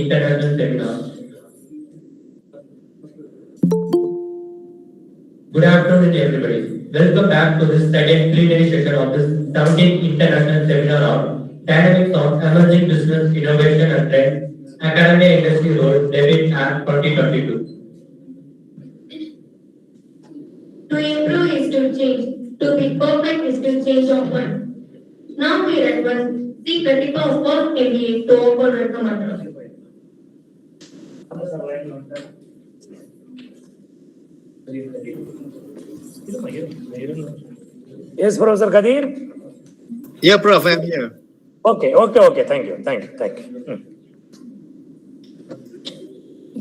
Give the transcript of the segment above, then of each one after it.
International Seminar. Good afternoon, everybody. Welcome back to this second plenary session of this 17th International Seminar on Dynamics of Emerging Business Innovation and Trends, Academia Industry Role, Debit Air 2022. To improve is to change. To be perfect is to change often. Now we request C. Pratika of Post MBA to open welcome address. Yes, Professor Kadir? Yeah, Prof, I'm here. Okay. Thank you.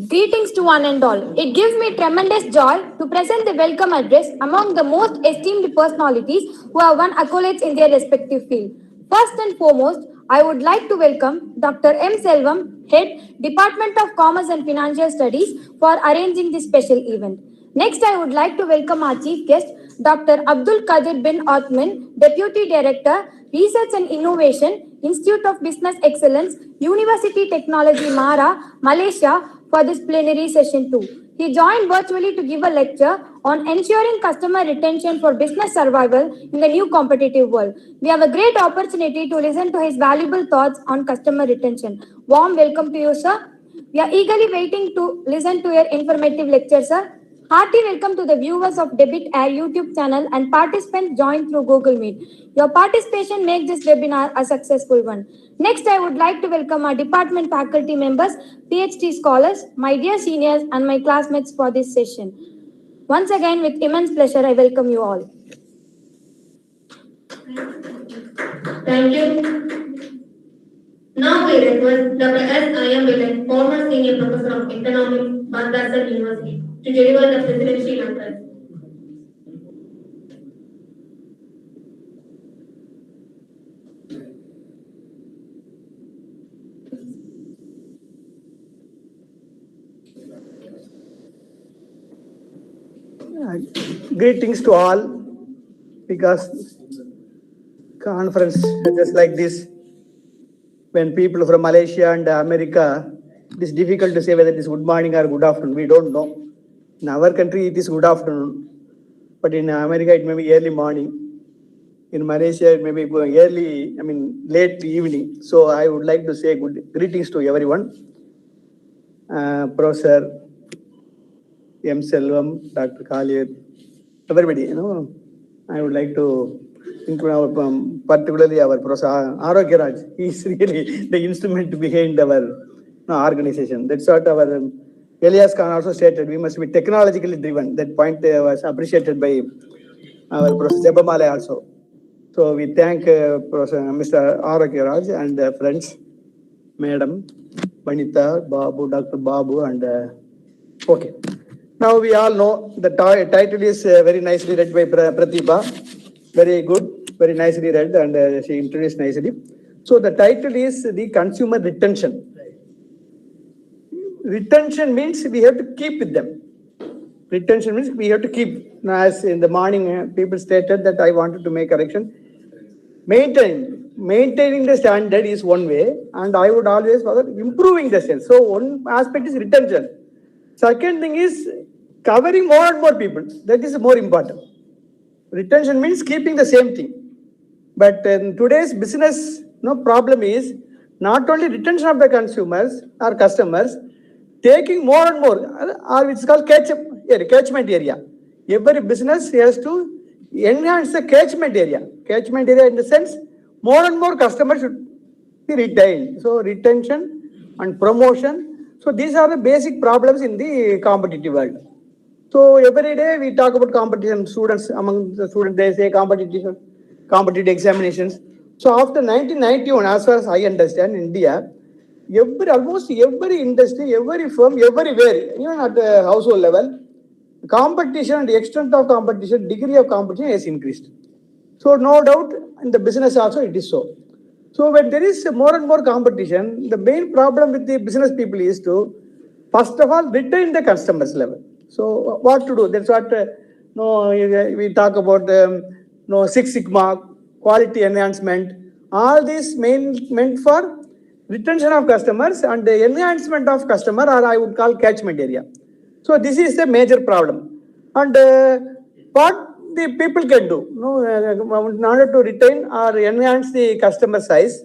Greetings to one and all. It gives me tremendous joy to present the welcome address among the most esteemed personalities who have won accolades in their respective field. First and foremost, I would like to welcome Dr.M.Selvam, Head, Department of Commerce and Financial Studies, for arranging this special event. Next, I would like to welcome our chief guest, Dr. Abdul Qadir bin Othman, Deputy Director, Research and Innovation, Institute of Business Excellence, University Technology Mara, Malaysia, for this plenary session too. He joined virtually to give a lecture on ensuring customer retention for business survival in the new competitive world. We have a great opportunity to listen to his valuable thoughts on customer retention. Warm welcome to you, sir. We are eagerly waiting to listen to your informative lecture, sir. Hearty welcome to the viewers of Debit Air YouTube channel and participants joined through Google Meet. Your participation makes this webinar a successful one. Next, I would like to welcome our department faculty members, PhD scholars, my dear seniors, and my classmates for this session. Once again, with immense pleasure, I welcome you all. Thank you. Now we request Dr. S. I. M. Villan, former Senior Professor of Economics, Madrasa University, to deliver the presidential address. Greetings to all, because conference just like this, when people from Malaysia and America, it is difficult to say whether it is good morning or good afternoon. We don't know. In our country, it is good afternoon, but in America, it may be early morning. In Malaysia, it may be late evening. So I would like to say good greetings to everyone. Professor M.Selvam, Dr. Khalid, everybody, I would like to include our, particularly our Professor Arogyaraj. He is really the instrument behind our organization. That's what our Elias Khan also stated. We must be technologically driven. That point was appreciated by our Professor Jabamale also. So we thank Professor Mr. Arogyaraj and friends, Madam, Vanita, Babu, Dr. Babu, and okay. Now we all know the title is very nicely read by Pratibha. Very good, very nicely read, and she introduced nicely. So the title is the consumer retention. Retention means we have to keep with them. Retention means we have to keep. Now, as in the morning, people stated that I wanted to make correction. Maintaining the standard is one way, and I would always follow improving the sales. So one aspect is retention. Second thing is covering more and more people. That is more important. Retention means keeping the same thing. But in today's business, problem is not only retention of the consumers or customers, taking more and more, or it's called catchment area. Every business has to enhance the catchment area. Catchment area in the sense, more and more customers should be retained. So retention and promotion. So these are the basic problems in the competitive world. So every day we talk about competition. Students, among the students, they say competitive examinations. So after 1991, as far as I understand, in India, almost every industry, every firm, everywhere, even at the household level, competition and the extent of competition, degree of competition has increased. So no doubt in the business also it is so. So when there is more and more competition, the main problem with the business people is to, first of all, retain the customers level. So what to do? That's what we talk about Six Sigma, quality enhancement. All this meant for retention of customers and the enhancement of customer, or I would call catchment area. So this is the major problem. And what the people can do, in order to retain or enhance the customer size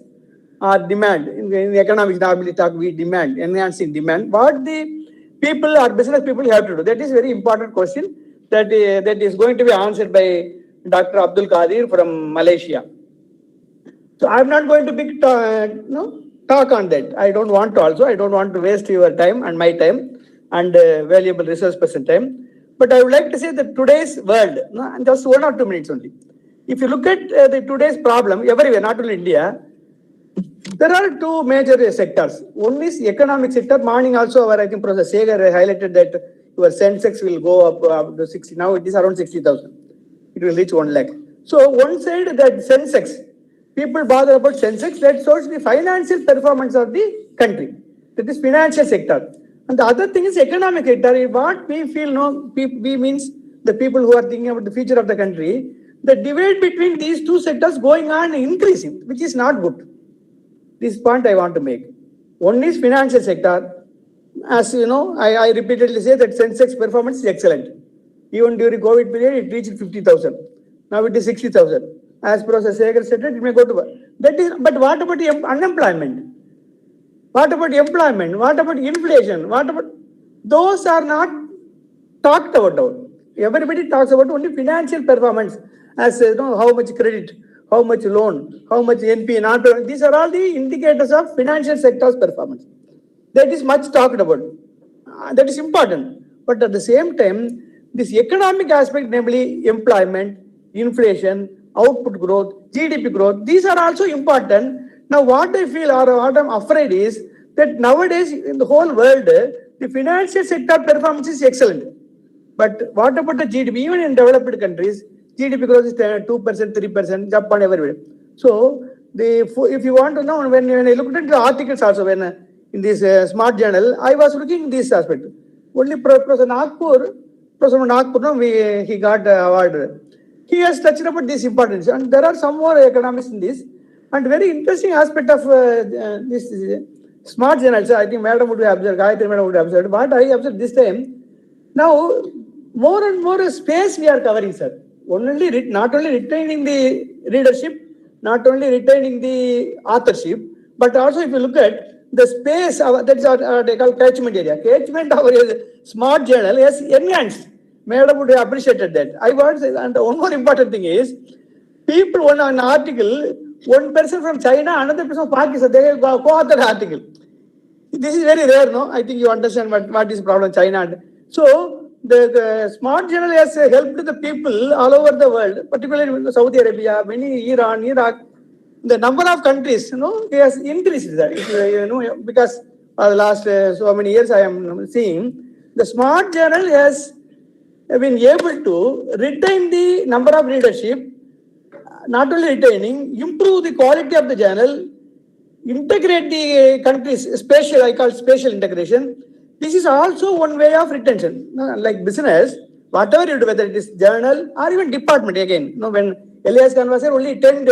or demand, in economics, normally talk we demand, enhancing demand, what the people or business people have to do? That is very important question that is going to be answered by Dr. Abdul Qadir from Malaysia. So I'm not going to big talk on that. I don't want to also. I don't want to waste your time and my time and valuable resource person time. But I would like to say that today's world, just 1 or 2 minutes only. If you look at the today's problem everywhere, not only India, there are 2 major sectors. One is economic sector. Morning also, I think Professor Segar highlighted that your Sensex will go up to 60. Now it is around 60,000. It will reach 1 lakh. So one side that Sensex, people bother about Sensex, that shows the financial performance of the country. That is financial sector. And the other thing is economic sector. What we feel, we means the people who are thinking about the future of the country, the divide between these 2 sectors going on increasing, which is not good. This point I want to make. One is financial sector. As you know, I repeatedly say that Sensex performance is excellent. Even during COVID period, it reached 50,000. Now it is 60,000. As Professor Segar said, it may go to that is. But what about unemployment? What about employment? What about inflation? What about those are not talked about? Everybody talks about only financial performance, as how much credit, how much loan, how much NP, not. These are all the indicators of financial sector's performance. That is much talked about. That is important. But at the same time, this economic aspect, namely employment, inflation, output growth, GDP growth, these are also important. Now, what I feel or what I'm afraid is that nowadays in the whole world, the financial sector performance is excellent. But what about the GDP? Even in developed countries, GDP growth is 2%, 3%, Japan, everywhere. So, if you want to know, when I looked at the articles also, when in this smart journal, I was looking at this aspect. Only Professor Nagpur, he got award. He has touched about this importance, and there are some more economics in this. And very interesting aspect of this smart journals. I think Madam would have observed, Gayatri Madam would have observed. But I observed this time. Now, more and more space we are covering, sir. Not only retaining the readership, not only retaining the authorship, but also if you look at the space, that is what they call catchment area. Catchment of our smart journal has enhanced. Madam would have appreciated that. I want to say, and one more important thing is, people on an article, one person from China, another person from Pakistan, they co-authored article. This is very rare, no? I think you understand what is problem China. So the smart journal has helped the people all over the world, particularly in Saudi Arabia, many Iran, Iraq. The number of countries, it has increased. Because the last so many years I am seeing, the smart journal has been able to retain the number of readership, not only retaining, improve the quality of the journal, integrate the countries, I call spatial integration. This is also one way of retention. Like business, whatever you do, whether it is journal or even department, again, when Elias Khan was there, only 10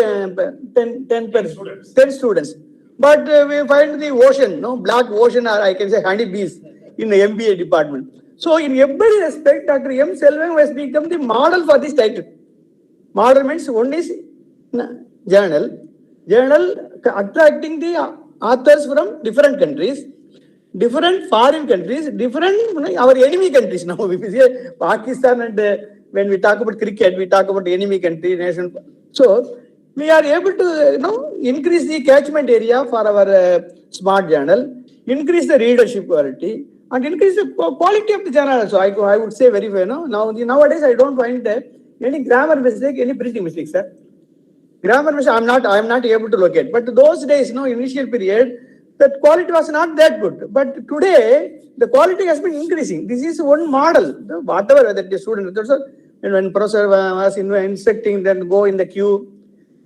students. But we find the ocean, black ocean, or I can say honeybees in the MBA department. So in every respect, Dr.M.Selvam has become the model for this title. Model means one is journal attracting the authors from different countries, different foreign countries, different our enemy countries. Now, if we say Pakistan, and when we talk about cricket, we talk about enemy country, nation. So we are able to increase the catchment area for our smart journal, increase the readership quality, and increase the quality of the journal also. I would say very well. Nowadays I don't find any grammar mistake, any printing mistakes, sir. Grammar mistake, I am not able to locate. But those days, initial period, that quality was not that good. But today, the quality has been increasing. This is one model. Whatever that the student, when professor was instructing them go in the queue,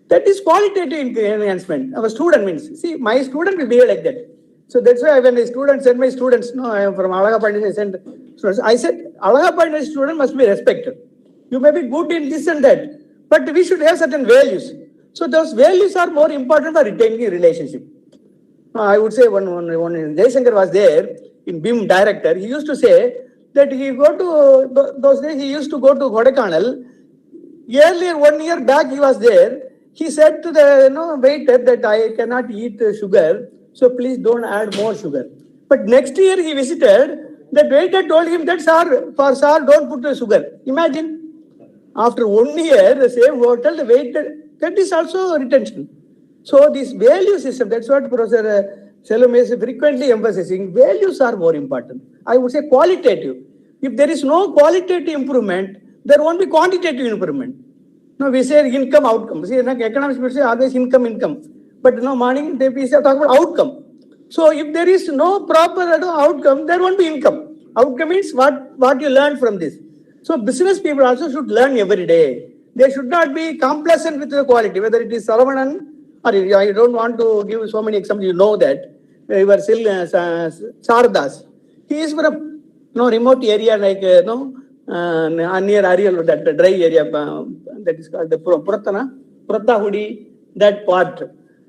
that is qualitative enhancement. Our student means, see, my student will behave like that. So that's why when the students send my students, I am from Alagapandi, I send students. I said, Alagapandi student must be respected. You may be good in this and that, but we should have certain values. So those values are more important for retaining a relationship. I would say one Jaishankar was there in BIM director. He used to say that he go to those days he used to go to Kodaikanal. Earlier 1 year back he was there. He said to the waiter that I cannot eat sugar, so please don't add more sugar. But next year he visited. The waiter told him that sir, for sir don't put the sugar. Imagine. After 1 year, the same hotel, the waiter, that is also retention. So this value system, that's what Professor Selvam is frequently emphasizing. Values are more important. I would say qualitative. If there is no qualitative improvement, there won't be quantitative improvement. No, we say income, outcome. See, economics people say always income. But morning they talk about outcome. So if there is no proper outcome, there won't be income. Outcome means what you learn from this. So business people also should learn every day. They should not be complacent with the quality, whether it is Saravanan or I don't want to give so many examples. You know that. You are still Sardas. He is from remote area like near Ariel, that dry area that is called the Pratahudi, that part.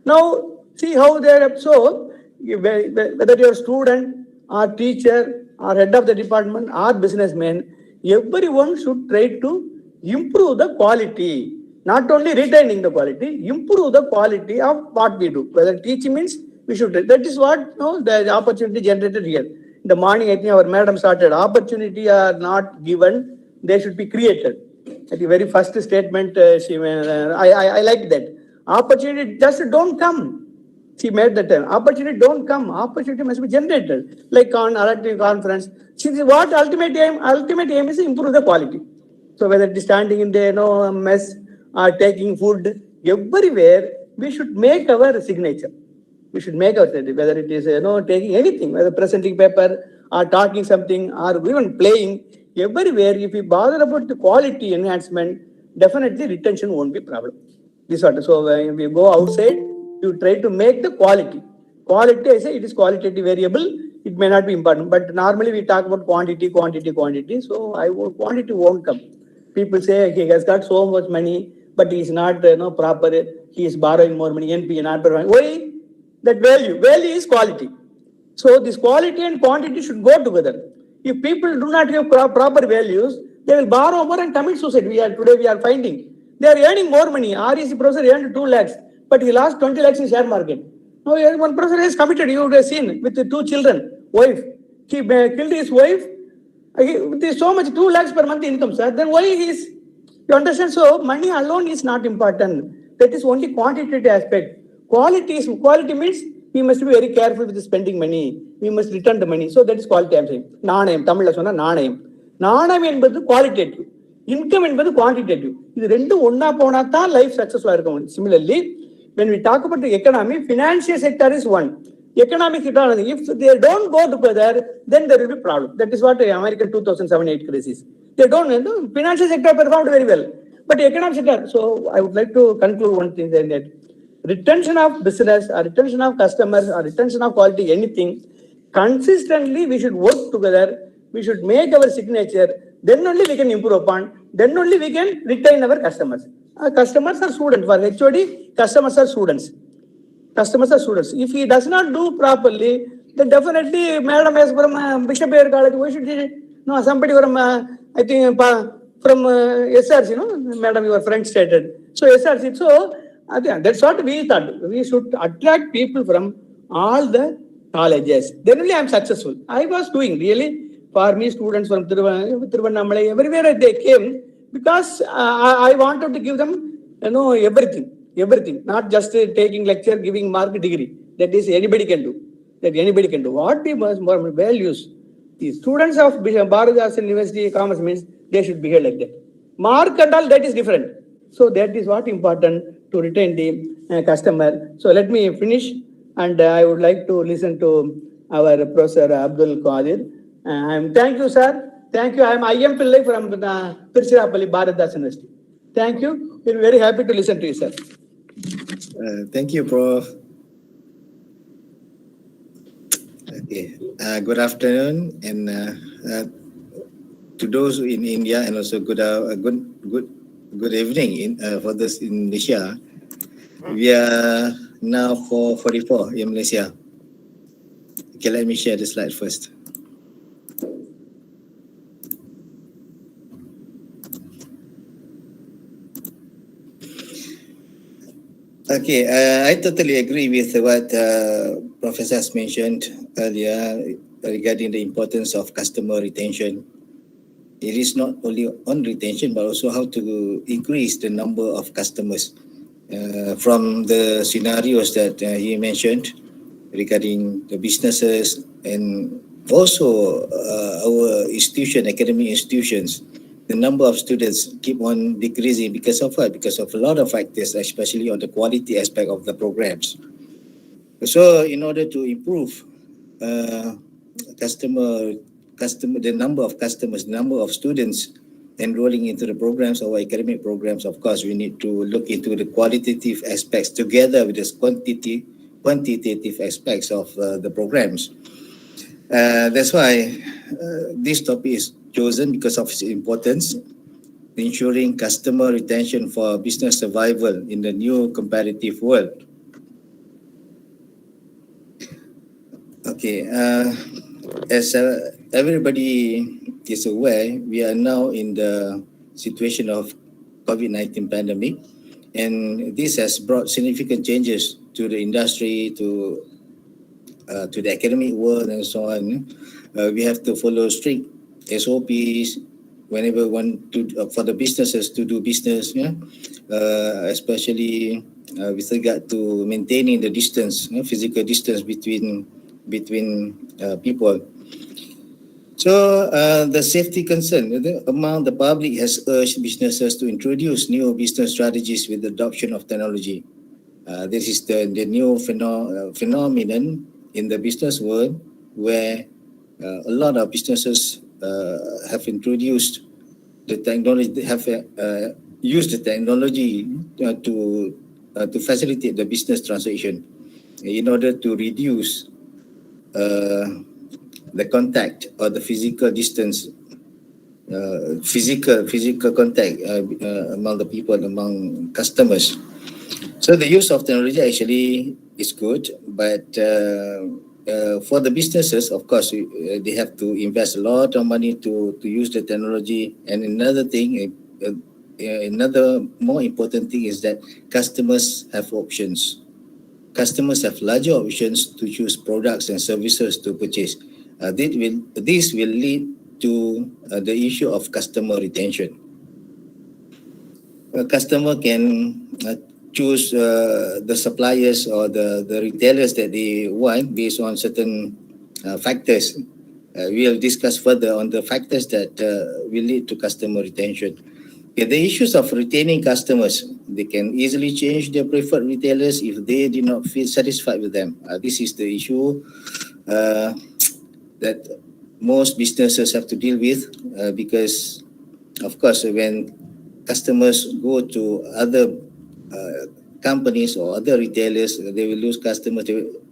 Now see how they are. So whether you are student or teacher or head of the department or businessman, everyone should try to improve the quality, not only retaining the quality, improve the quality of what we do. Whether teaching means we should, that is what the opportunity generated here. In the morning, I think our madam started, opportunity are not given, they should be created. At the very first statement, I like that. Opportunity just don't come. She made that term. Opportunity don't come. Opportunity must be generated. Like on elective conference. See, what ultimate aim? Ultimate aim is to improve the quality. So whether it is standing in the mess or taking food, everywhere we should make our signature. We should make our signature. Whether it is taking anything, whether presenting paper or talking something or even playing, everywhere if we bother about the quality enhancement, definitely retention won't be a problem. This sort. So when we go outside, you try to make the quality. Quality, I say it is qualitative variable. It may not be important, but normally we talk about quantity. So quantity won't come. People say he has got so much money, but he is not proper. He is borrowing more money. NP not borrowing. Why? That value is quality. So this quality and quantity should go together. If people do not have proper values, they will borrow more and commit suicide. Today we are finding they are earning more money. REC professor earned 2 lakhs, but he lost 20 lakhs in share market. Now one professor has committed. You would have seen with the 2 children, wife. He killed his wife. With so much 2 lakhs per month income, sir. Then why he is? You understand? So money alone is not important. That is only quantitative aspect. Quality means we must be very careful with spending money. We must return the money. So that is quality. I am saying. Nanayam. Tamil la sonna nanayam. Nanayam என்பது qualitative. Income என்பது quantitative. இது ரெண்டும் ஒண்ணா போனா தான் life சக்சஸ்ஃபுல்லா இருக்கும். Similarly, when we talk about the economy, financial sector is one. Economic sector, if they don't go together, then there will be problem. That is what American 2007-8 crisis. They don't. Financial sector performed very well, but economic sector. So I would like to conclude one thing that retention of business, or retention of customers, or retention of quality, anything, consistently we should work together. We should make our signature. Then only we can improve upon. Then only we can retain our customers. Customers are students. For HOD, customers are students. If he does not do properly, then definitely Madam is from Bishop Air College. Why should he? No, somebody from I think from SRC. Madam, your friend stated. So SRC. So that's what we thought. We should attract people from all the colleges. Then only I am successful. I was doing really. For me, students from Tiruvannamalai, everywhere they came, because I wanted to give them, everything, not just taking lecture, giving mark degree. That is anybody can do. What we must more values. The students of Bharatdasan University Commerce means they should behave like that. Mark and all that is different. So that is what important to retain the customer. So let me finish, and I would like to listen to our Professor Abdul Qadir. Thank you, sir. Thank you. I am I.M. Pillai from Tiruchirappalli, Bharatdasan University. Thank you. We are very happy to listen to you, sir. Thank you, Prof. Okay. Good afternoon, and to those in India, and also good evening for those in Malaysia. We are now 4:44 in Malaysia. Okay, let me share the slide first. Okay, I totally agree with what Professor has mentioned earlier regarding the importance of customer retention. It is not only on retention, but also how to increase the number of customers. From the scenarios that he mentioned regarding the businesses and also our institution, academic institutions, the number of students keep on decreasing because of what? Because of a lot of factors, especially on the quality aspect of the programs. So in order to improve the number of customers, number of students enrolling into the programs or academic programs, of course, we need to look into the qualitative aspects together with the quantitative aspects of the programs. That's why this topic is chosen because of its importance, ensuring customer retention for business survival in the new competitive world. Okay, as everybody is aware, we are now in the situation of COVID-19 pandemic, and this has brought significant changes to the industry, to the academic world, and so on. We have to follow strict SOPs whenever want to for the businesses to do business, especially with regard to maintaining the distance, physical distance between people. So the safety concern among the public has urged businesses to introduce new business strategies with the adoption of technology. This is the new phenomenon in the business world where a lot of businesses have introduced the technology, have used the technology to facilitate the business transaction in order to reduce the contact or the physical distance, physical contact among the people, among customers. So the use of technology actually is good, but for the businesses, of course, they have to invest a lot of money to use the technology. And another thing, another more important thing is that customers have options. Customers have larger options to choose products and services to purchase. This will lead to the issue of customer retention. A customer can choose the suppliers or the retailers that they want based on certain factors. We'll discuss further on the factors that will lead to customer retention. Okay, the issues of retaining customers, they can easily change their preferred retailers if they do not feel satisfied with them. This is the issue that most businesses have to deal with because, of course, when customers go to other companies or other retailers, they will lose customers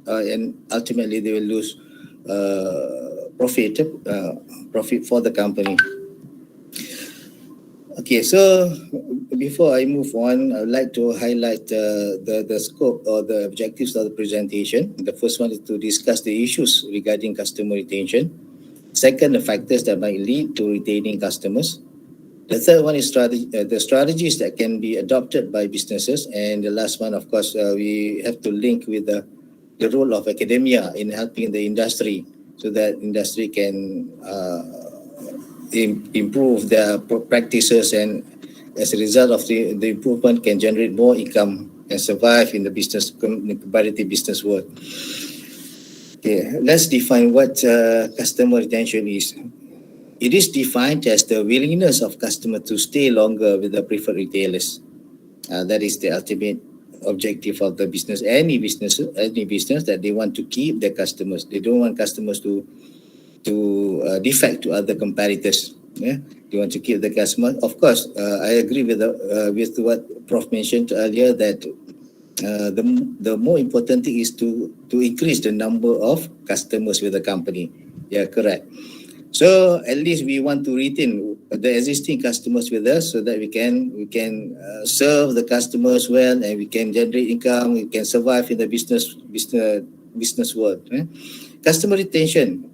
and ultimately they will lose profit for the company. Okay, so before I move on, I would like to highlight the scope or the objectives of the presentation. The first one is to discuss the issues regarding customer retention. Second, the factors that might lead to retaining customers. The third one is the strategies that can be adopted by businesses. And the last one, of course, we have to link with the role of academia in helping the industry so that industry can improve their practices, and as a result of the improvement can generate more income and survive in the competitive business world. Okay, let's define what customer retention is. It is defined as the willingness of customers to stay longer with the preferred retailers. That is the ultimate objective of the business. Any business that they want to keep their customers. They don't want customers to defect to other competitors. Yeah, they want to keep the customer. Of course, I agree with what Prof mentioned earlier that the more important thing is to increase the number of customers with the company. Yeah, correct. So at least we want to retain the existing customers with us so that we can serve the customers well and we can generate income. We can survive in the business world. Customer retention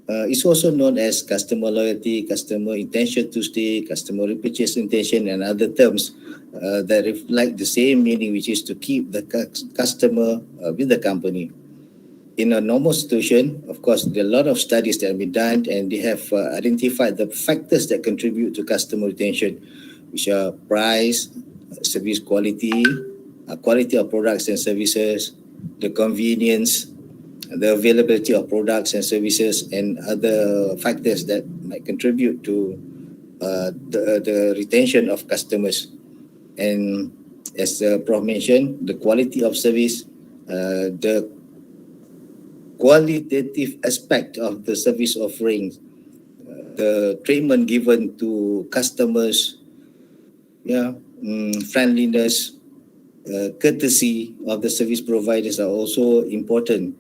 is also known as customer loyalty, customer intention to stay, customer repurchase intention, and other terms that reflect the same meaning, which is to keep the customer with the company. In a normal situation, of course, there are a lot of studies that have been done, and they have identified the factors that contribute to customer retention, which are price, service quality, quality of products and services, the convenience, the availability of products and services, and other factors that might contribute to the retention of customers. And as Prof mentioned, the quality of service, the qualitative aspect of the service offerings, the treatment given to customers, friendliness, courtesy of the service providers are also important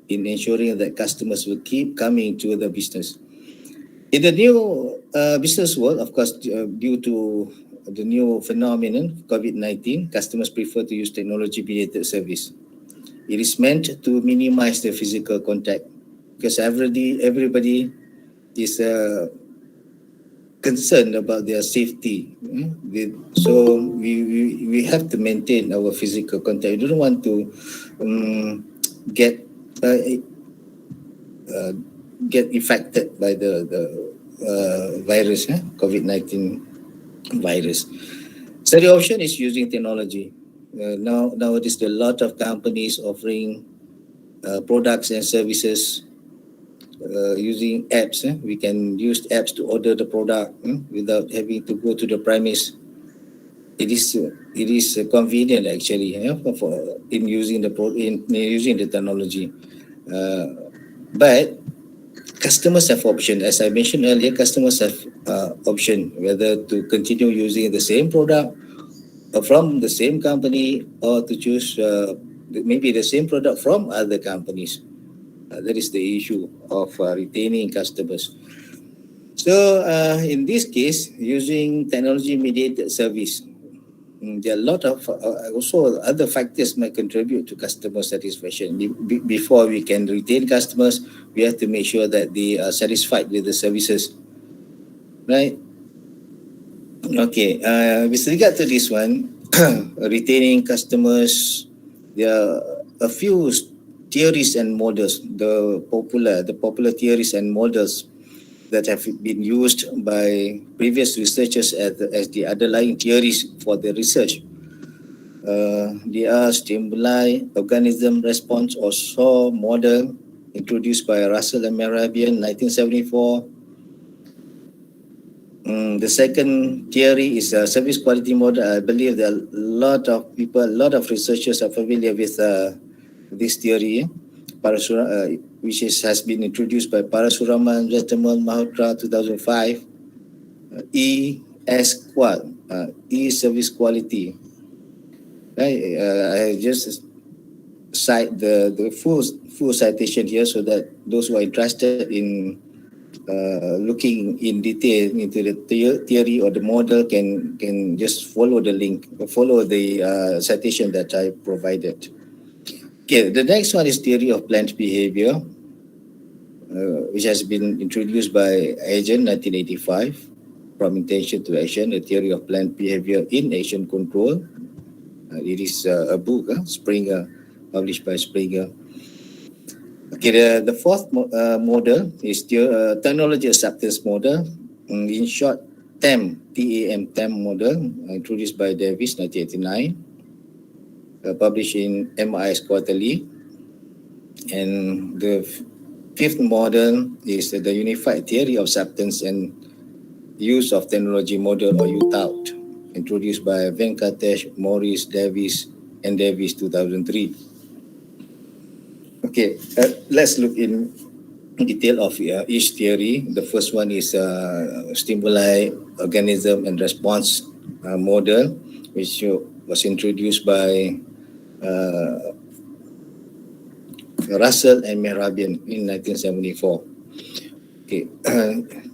in ensuring that customers will keep coming to the business. In the new business world, of course, due to the new phenomenon, COVID-19, customers prefer to use technology-mediated service. It is meant to minimize the physical contact because everybody is concerned about their safety. So we have to maintain our physical contact. We don't want to get affected by the virus, COVID-19 virus. So the option is using technology. Nowadays, there are a lot of companies offering products and services using apps. We can use apps to order the product without having to go to the premise. It is convenient actually in using the technology. But customers have option. As I mentioned earlier, customers have option whether to continue using the same product from the same company or to choose maybe the same product from other companies. That is the issue of retaining customers. So in this case, using technology-mediated service, there are a lot of also other factors might contribute to customer satisfaction. Before we can retain customers, we have to make sure that they are satisfied with the services, right? Okay, with regard to this one, retaining customers, there are a few theories and models, the popular theories and models that have been used by previous researchers as the underlying theories for the research. They are stimuli, organism response, or SAW model introduced by Russell and Mehrabian 1974. The second theory is a service quality model. I believe that a lot of people, a lot of researchers are familiar with this theory, which has been introduced by Parasuraman, Retamal, Malhotra, 2005. E-service quality. I just cite the full citation here so that those who are interested in looking in detail into the theory or the model can just follow the link, follow the citation that I provided. Okay, the next one is theory of planned behavior, which has been introduced by Agent 1985, from intention to action, a theory of planned behavior in action control. It is a book, Springer, published by Springer. Okay, the fourth model is the technology acceptance model, in short, TAM model, introduced by Davis, 1989, published in MIS Quarterly. And the fifth model is the Unified Theory of Acceptance and Use of Technology model, or UTAUT, introduced by Venkatesh, Morris, Davis, and Davis, 2003. Okay, let's look in detail of each theory. The first one is stimuli, organism, and response model, which was introduced by Russell and Mehrabian in 1974. Okay,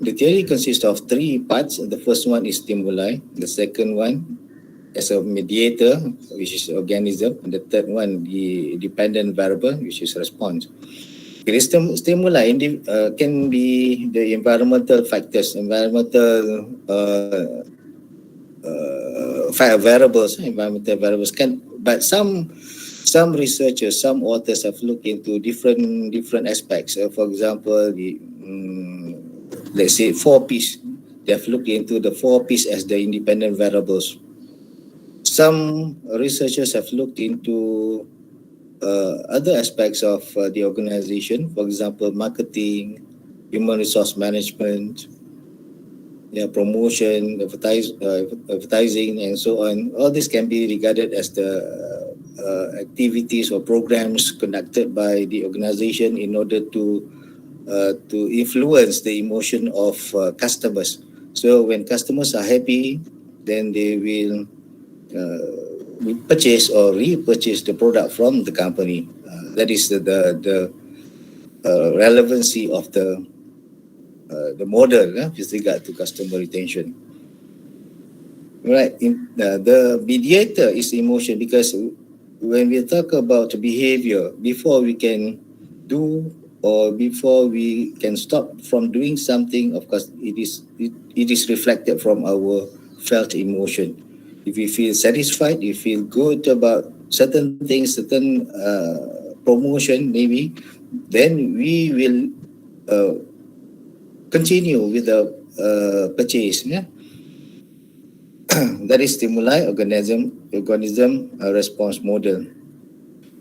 the theory consists of three parts. The first one is stimuli. The second one as a mediator, which is organism. And the third one, the dependent variable, which is response. The stimuli can be the environmental factors, environmental environmental variables can, but some researchers, some authors have looked into different aspects. For example, let's say 4Ps. They have looked into the 4Ps as the independent variables. Some researchers have looked into other aspects of the organization, for example, marketing, human resource management, promotion, advertising, and so on. All this can be regarded as the activities or programs conducted by the organization in order to influence the emotion of customers. So when customers are happy, then they will purchase or repurchase the product from the company. That is the relevancy of the model with regard to customer retention. Right. The mediator is emotion, because when we talk about behavior, before we can do or before we can stop from doing something, of course, it is reflected from our felt emotion. If we feel satisfied, if we feel good about certain things, certain promotion maybe, then we will continue with the purchase. Yeah? That is stimuli organism response model.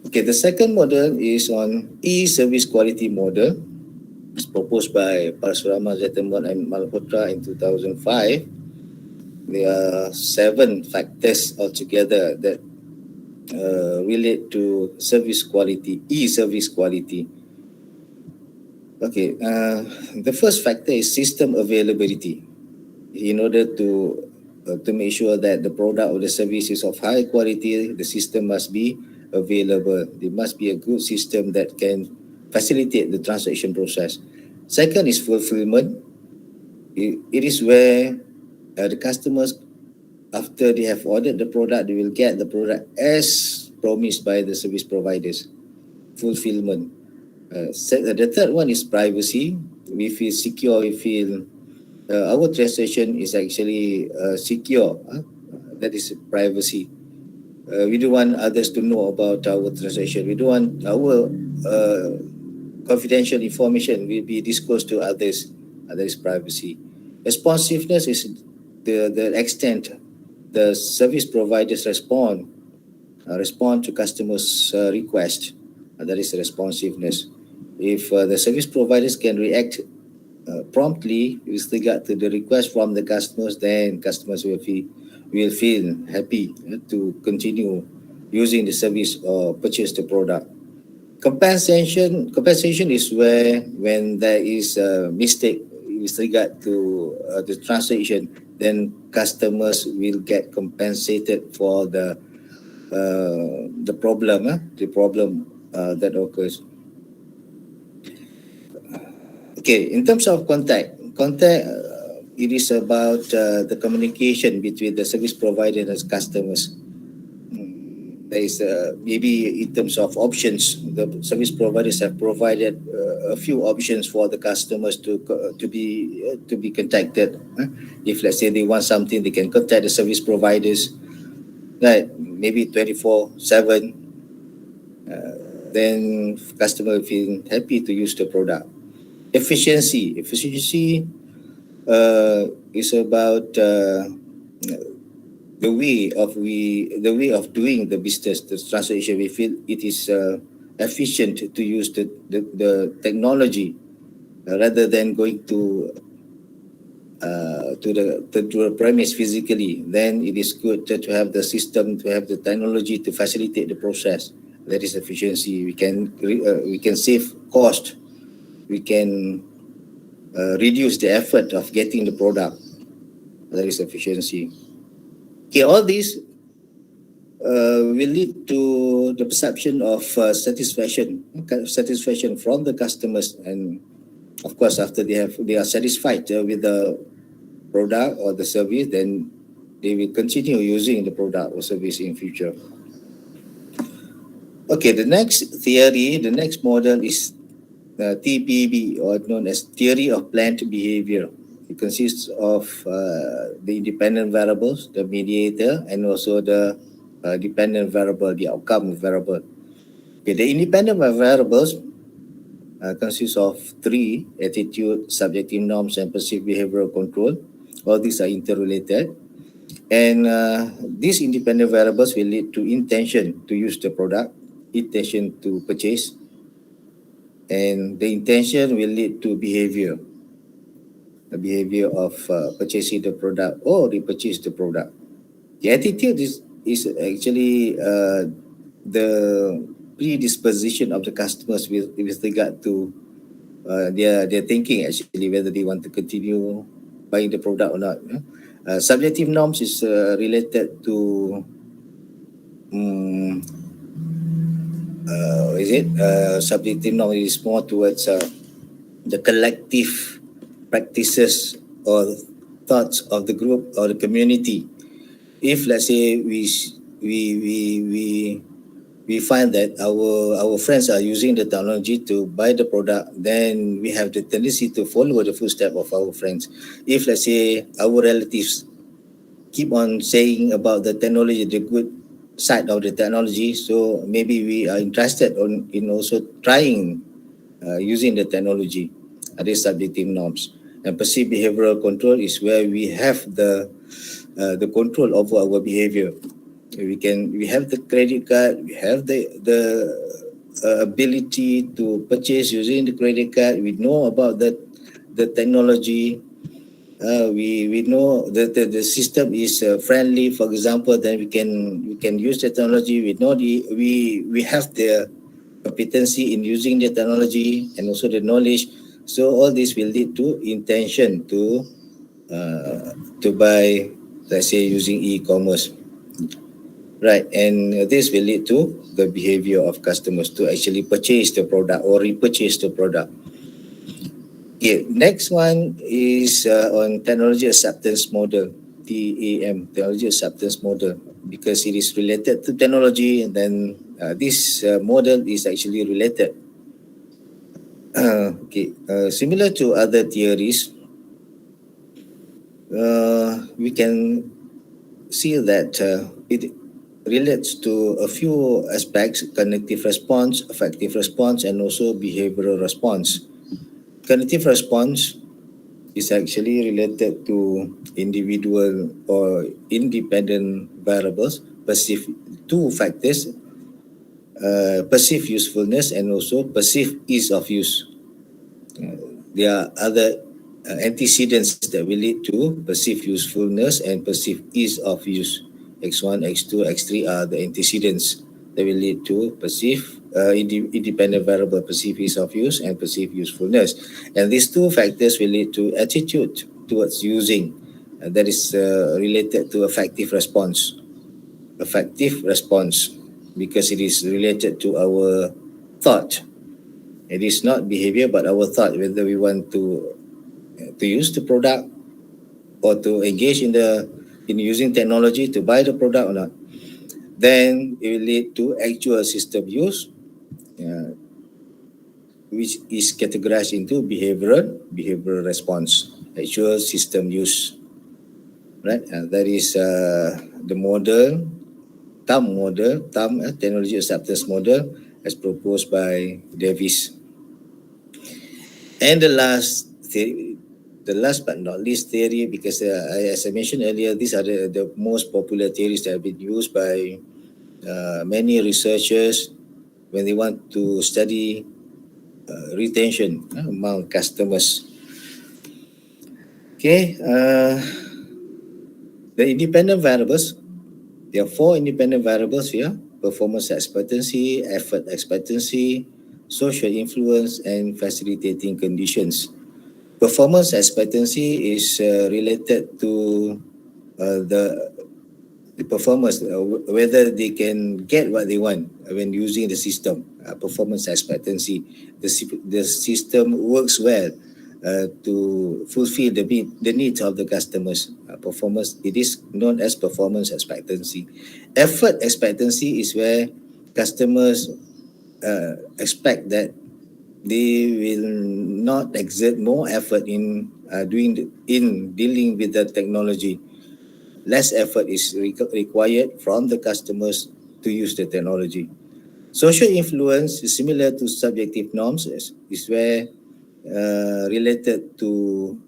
Okay, the second model is on e-service quality model. It's proposed by Parasuraman, Zettermont, and Malhotra in 2005. There are 7 factors altogether that relate to service quality, e-service quality. Okay, the first factor is system availability. In order to make sure that the product or the service is of high quality, the system must be available. There must be a good system that can facilitate the transaction process. Second is fulfillment. It is where the customers, after they have ordered the product, they will get the product as promised by the service providers. Fulfillment. The third one is privacy. We feel secure, we feel our transaction is actually secure. That is privacy. We don't want others to know about our transaction. We don't want our confidential information will be disclosed to others. That is privacy. Responsiveness is the extent the service providers respond to customers' request. That is responsiveness. If the service providers can react promptly with regard to the request from the customers, then customers will feel happy to continue using the service or purchase the product. Compensation is where when there is a mistake with regard to the transaction, then customers will get compensated for the problem that occurs. Okay, in terms of contact, it is about the communication between the service provider and customers. There is maybe in terms of options, the service providers have provided a few options for the customers to be contacted. If let's say they want something, they can contact the service providers, right? Maybe 24/7. Then customer feel happy to use the product. Efficiency is about the way of doing the business, the transaction. We feel it is efficient to use the technology rather than going to the premise physically. Then it is good to have the system, to have the technology to facilitate the process. That is efficiency. We can save cost. We can reduce the effort of getting the product. That is efficiency. Okay, all these will lead to the perception of satisfaction from the customers, and of course, after they are satisfied with the product or the service, then they will continue using the product or service in future. Okay, the next theory, the next model is TPB, or known as Theory of Planned Behavior. It consists of the independent variables, the mediator, and also the dependent variable, the outcome variable. Okay, the independent variables consists of three: attitude, subjective norms, and perceived behavioral control. All these are interrelated. And these independent variables will lead to intention to use the product, intention to purchase, and the intention will lead to behavior, the behavior of purchasing the product or repurchase the product. The attitude is actually the predisposition of the customers with regard to their thinking, actually, whether they want to continue buying the product or not. Subjective norms is related to subjective norm is more towards the collective practices or thoughts of the group or the community. If, let's say, we find that our friends are using the technology to buy the product, then we have the tendency to follow the footsteps of our friends. If, let's say, our relatives keep on saying about the technology, the good side of the technology, so maybe we are interested in also trying using the technology. These subjective norms. And perceived behavioral control is where we have the control over our behavior. We have the credit card, we have the ability to purchase using the credit card. We know about the technology. We know that the system is friendly. For example, then we can use the technology. We know we have the competency in using the technology and also the knowledge. So all this will lead to intention to buy, let's say, using e-commerce. Right, and this will lead to the behavior of customers to actually purchase the product or repurchase the product. Okay, next one is on technology acceptance model, TAM, technology acceptance model, because it is related to technology, and then this model is actually related. Similar to other theories, we can see that it relates to a few aspects: cognitive response, affective response, and also behavioral response. Cognitive response is actually related to individual or independent variables, perceived two factors, perceived usefulness and also perceived ease of use. There are other antecedents that will lead to perceived usefulness and perceived ease of use. X1, X2, X3 are the antecedents that will lead to perceived independent variable, perceived ease of use and perceived usefulness. And these two factors will lead to attitude towards using. That is related to affective response. Affective response, because it is related to our thought. It is not behavior, but our thought, whether we want to use the product or to engage in using technology to buy the product or not. Then it will lead to actual system use, which is categorized into behavioral response, actual system use. Right, that is the model, TAM, technology acceptance model, as proposed by Davis. And the last but not least theory, because as I mentioned earlier, these are the most popular theories that have been used by many researchers when they want to study retention among customers. Okay, the independent variables, there are four independent variables here: performance expectancy, effort expectancy, social influence, and facilitating conditions. Performance expectancy is related to the performance, whether they can get what they want when using the system. Performance expectancy, the system works well to fulfill the needs of the customers. Performance, it is known as performance expectancy. Effort expectancy is where customers expect that they will not exert more effort in dealing with the technology. Less effort is required from the customers to use the technology. Social influence is similar to subjective norms, is where related to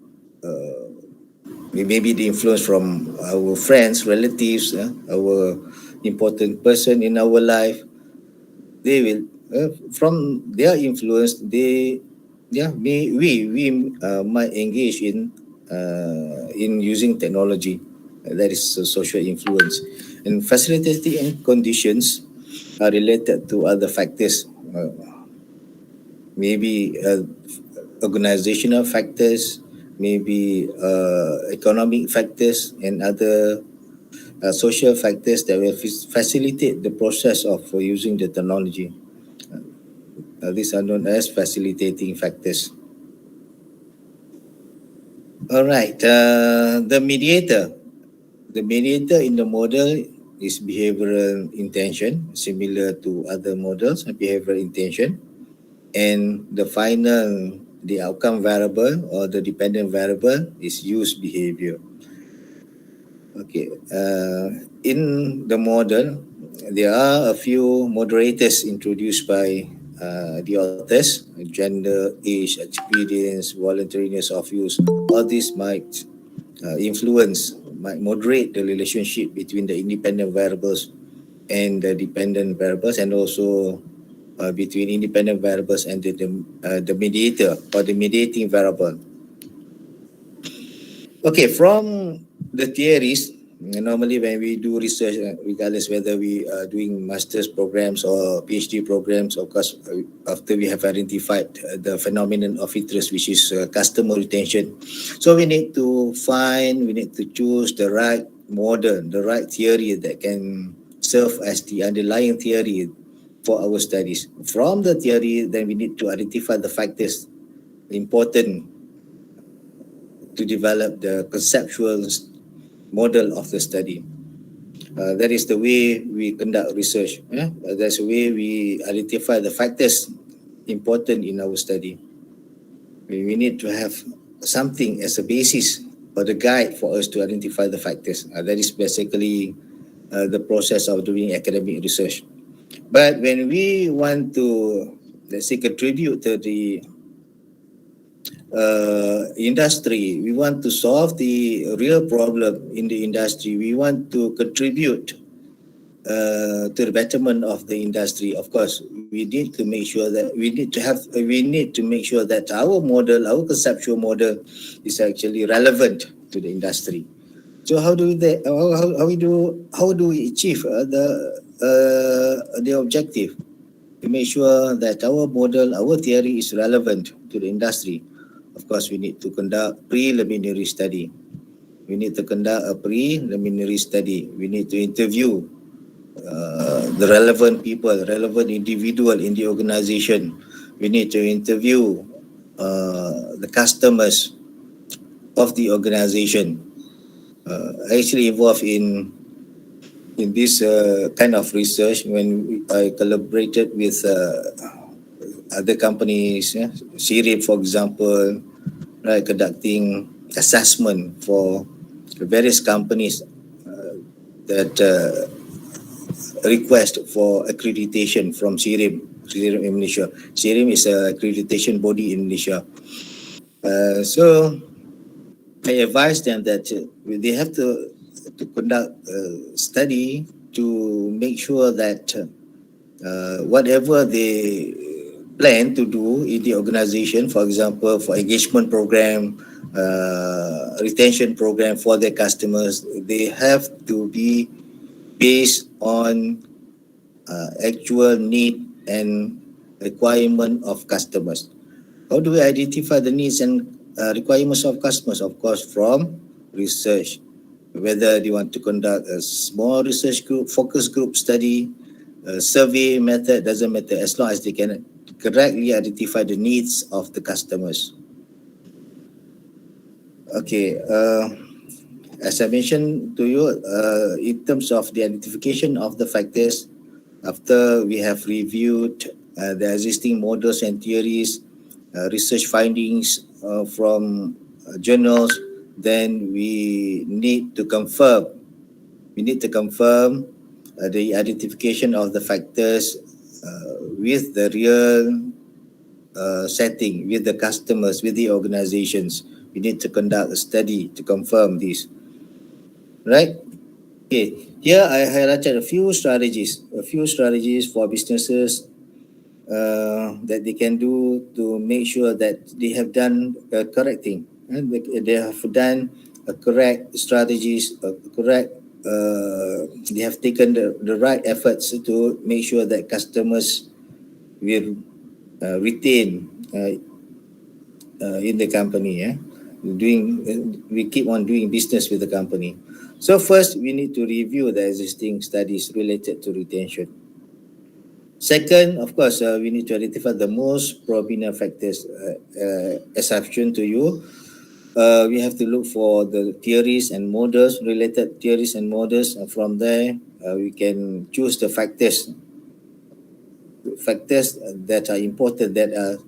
maybe the influence from our friends, relatives, our important person in our life. They will from their influence. We might engage in using technology. That is social influence, and facilitating conditions are related to other factors. Maybe organizational factors, maybe economic factors, and other social factors that will facilitate the process of using the technology. These are known as facilitating factors. All right, the mediator. The mediator in the model is behavioral intention, similar to other models of behavioral intention. And the outcome variable or the dependent variable is use behavior. Okay, in the model, there are a few moderators introduced by the authors: gender, age, experience, voluntariness of use. All these might might moderate the relationship between the independent variables and the dependent variables, and also between independent variables and the mediator or the mediating variable. Okay, from the theories, normally when we do research, regardless whether we are doing master's programs or PhD programs, of course, after we have identified the phenomenon of interest, which is customer retention. So we need to choose the right model, the right theory that can serve as the underlying theory for our studies. From the theory, then we need to identify the factors important to develop the conceptual model of the study. That is the way we conduct research. That's the way we identify the factors important in our study. We need to have something as a basis or the guide for us to identify the factors. That is basically the process of doing academic research. But when we want to, let's say, contribute to the industry, we want to solve the real problem in the industry, we want to contribute to the betterment of the industry. Of course, we need to make sure that our model, our conceptual model, is actually relevant to the industry. So how do we achieve the objective to make sure that our model, our theory is relevant to the industry? Of course, we need to conduct preliminary study. We need to conduct a preliminary study. We need to interview the relevant people, relevant individual in the organization. We need to interview the customers of the organization. Actually involved in this kind of research when I collaborated with other companies, CIRIP, for example, right, conducting assessment for various companies that request for accreditation from CIRIP in Malaysia. CIRIP is an accreditation body in Malaysia. So I advise them that they have to conduct a study to make sure that whatever they plan to do in the organization, for example, for engagement program, retention program for their customers, they have to be based on actual need and requirement of customers. How do we identify the needs and requirements of customers? Of course, from research. Whether they want to conduct a small research group, focus group study, survey method, doesn't matter, as long as they can correctly identify the needs of the customers. Okay, as I mentioned to you, in terms of the identification of the factors, after we have reviewed the existing models and theories, research findings from journals, then we need to confirm. We need to confirm the identification of the factors with the real setting, with the customers, with the organizations. We need to conduct a study to confirm this. Right? Okay. Here I highlighted a few strategies for businesses that they can do to make sure that they have done the correct thing, and they have done a correct strategies, correct. They have taken the right efforts to make sure that customers will retain in the company. We keep on doing business with the company. So first, we need to review the existing studies related to retention. Second, of course, we need to identify the most prominent factors. As I've shown to you, we have to look for the theories and models, related theories and models. And from there, we can choose the factors that are important, that are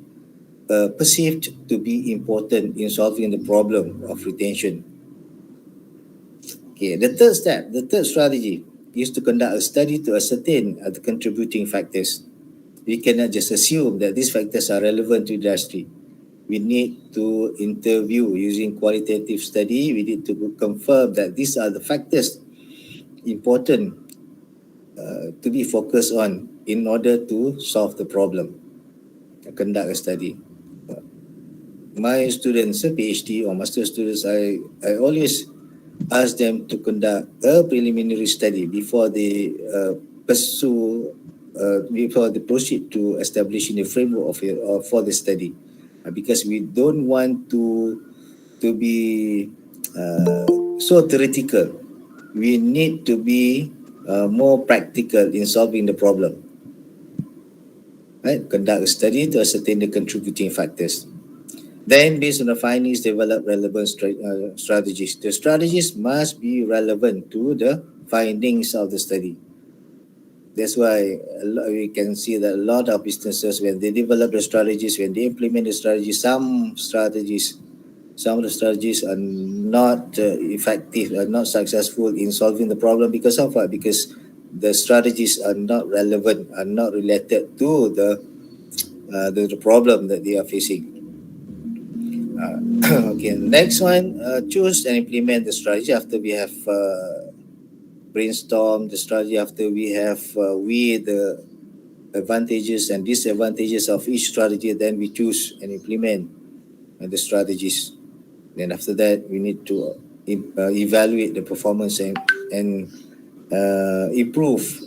perceived to be important in solving the problem of retention. Okay, the third strategy is to conduct a study to ascertain the contributing factors. We cannot just assume that these factors are relevant to industry. We need to interview using qualitative study. We need to confirm that these are the factors important to be focused on in order to solve the problem. Conduct a study. My students, PhD or master students, I always ask them to conduct a preliminary study before they before they proceed to establishing the framework for the study, because we don't want to be so theoretical. We need to be more practical in solving the problem. Right? Conduct a study to ascertain the contributing factors. Then, based on the findings, develop relevant strategies. The strategies must be relevant to the findings of the study. That's why we can see that a lot of businesses, when they develop the strategies, when they implement the strategies, some of the strategies are not effective, are not successful in solving the problem. Because of what? Because the strategies are not relevant, are not related to the problem that they are facing. Okay, next one, choose and implement the strategy after we have brainstormed the strategy, after we have weighed the advantages and disadvantages of each strategy. Then we choose and implement the strategies. Then after that, we need to evaluate the performance and improve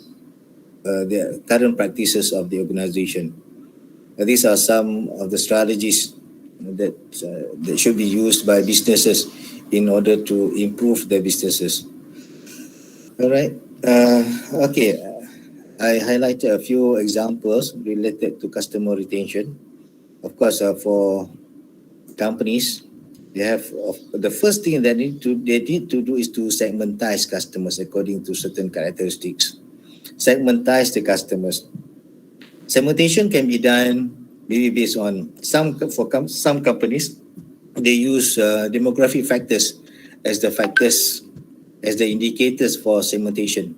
the current practices of the organization. These are some of the strategies that should be used by businesses in order to improve their businesses. All right. Okay. I highlighted a few examples related to customer retention. Of course, for companies, they have the first thing they need to do is to segmentize customers according to certain characteristics. Segmentize the customers. Segmentation can be done maybe based on some companies. They use demographic factors as the indicators for segmentation.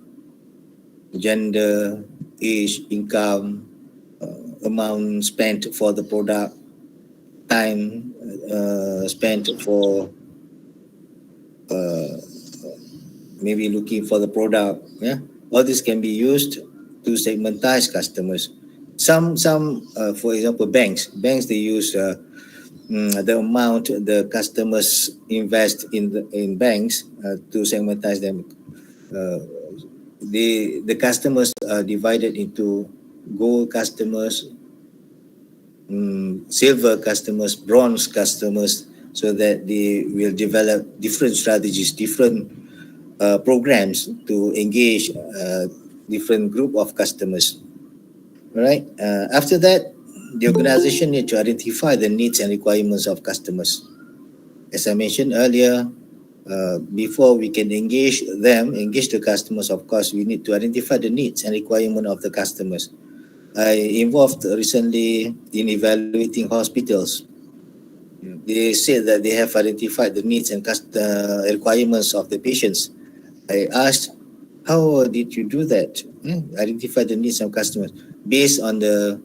Gender, age, income, amount spent for the product, time spent for maybe looking for the product. Yeah, all this can be used to segmentize customers. Some for example, banks they use the amount the customers invest in banks to segmentize them. The customers are divided into gold customers, silver customers, bronze customers, so that they will develop different strategies, different programs to engage different group of customers. Right. After that, the organization needs to identify the needs and requirements of customers. As I mentioned earlier, before we can engage the customers, of course, we need to identify the needs and requirements of the customers. I involved recently in evaluating hospitals. They said that they have identified the needs and requirements of the patients. I asked, how did you do that? Identify the needs of customers based on the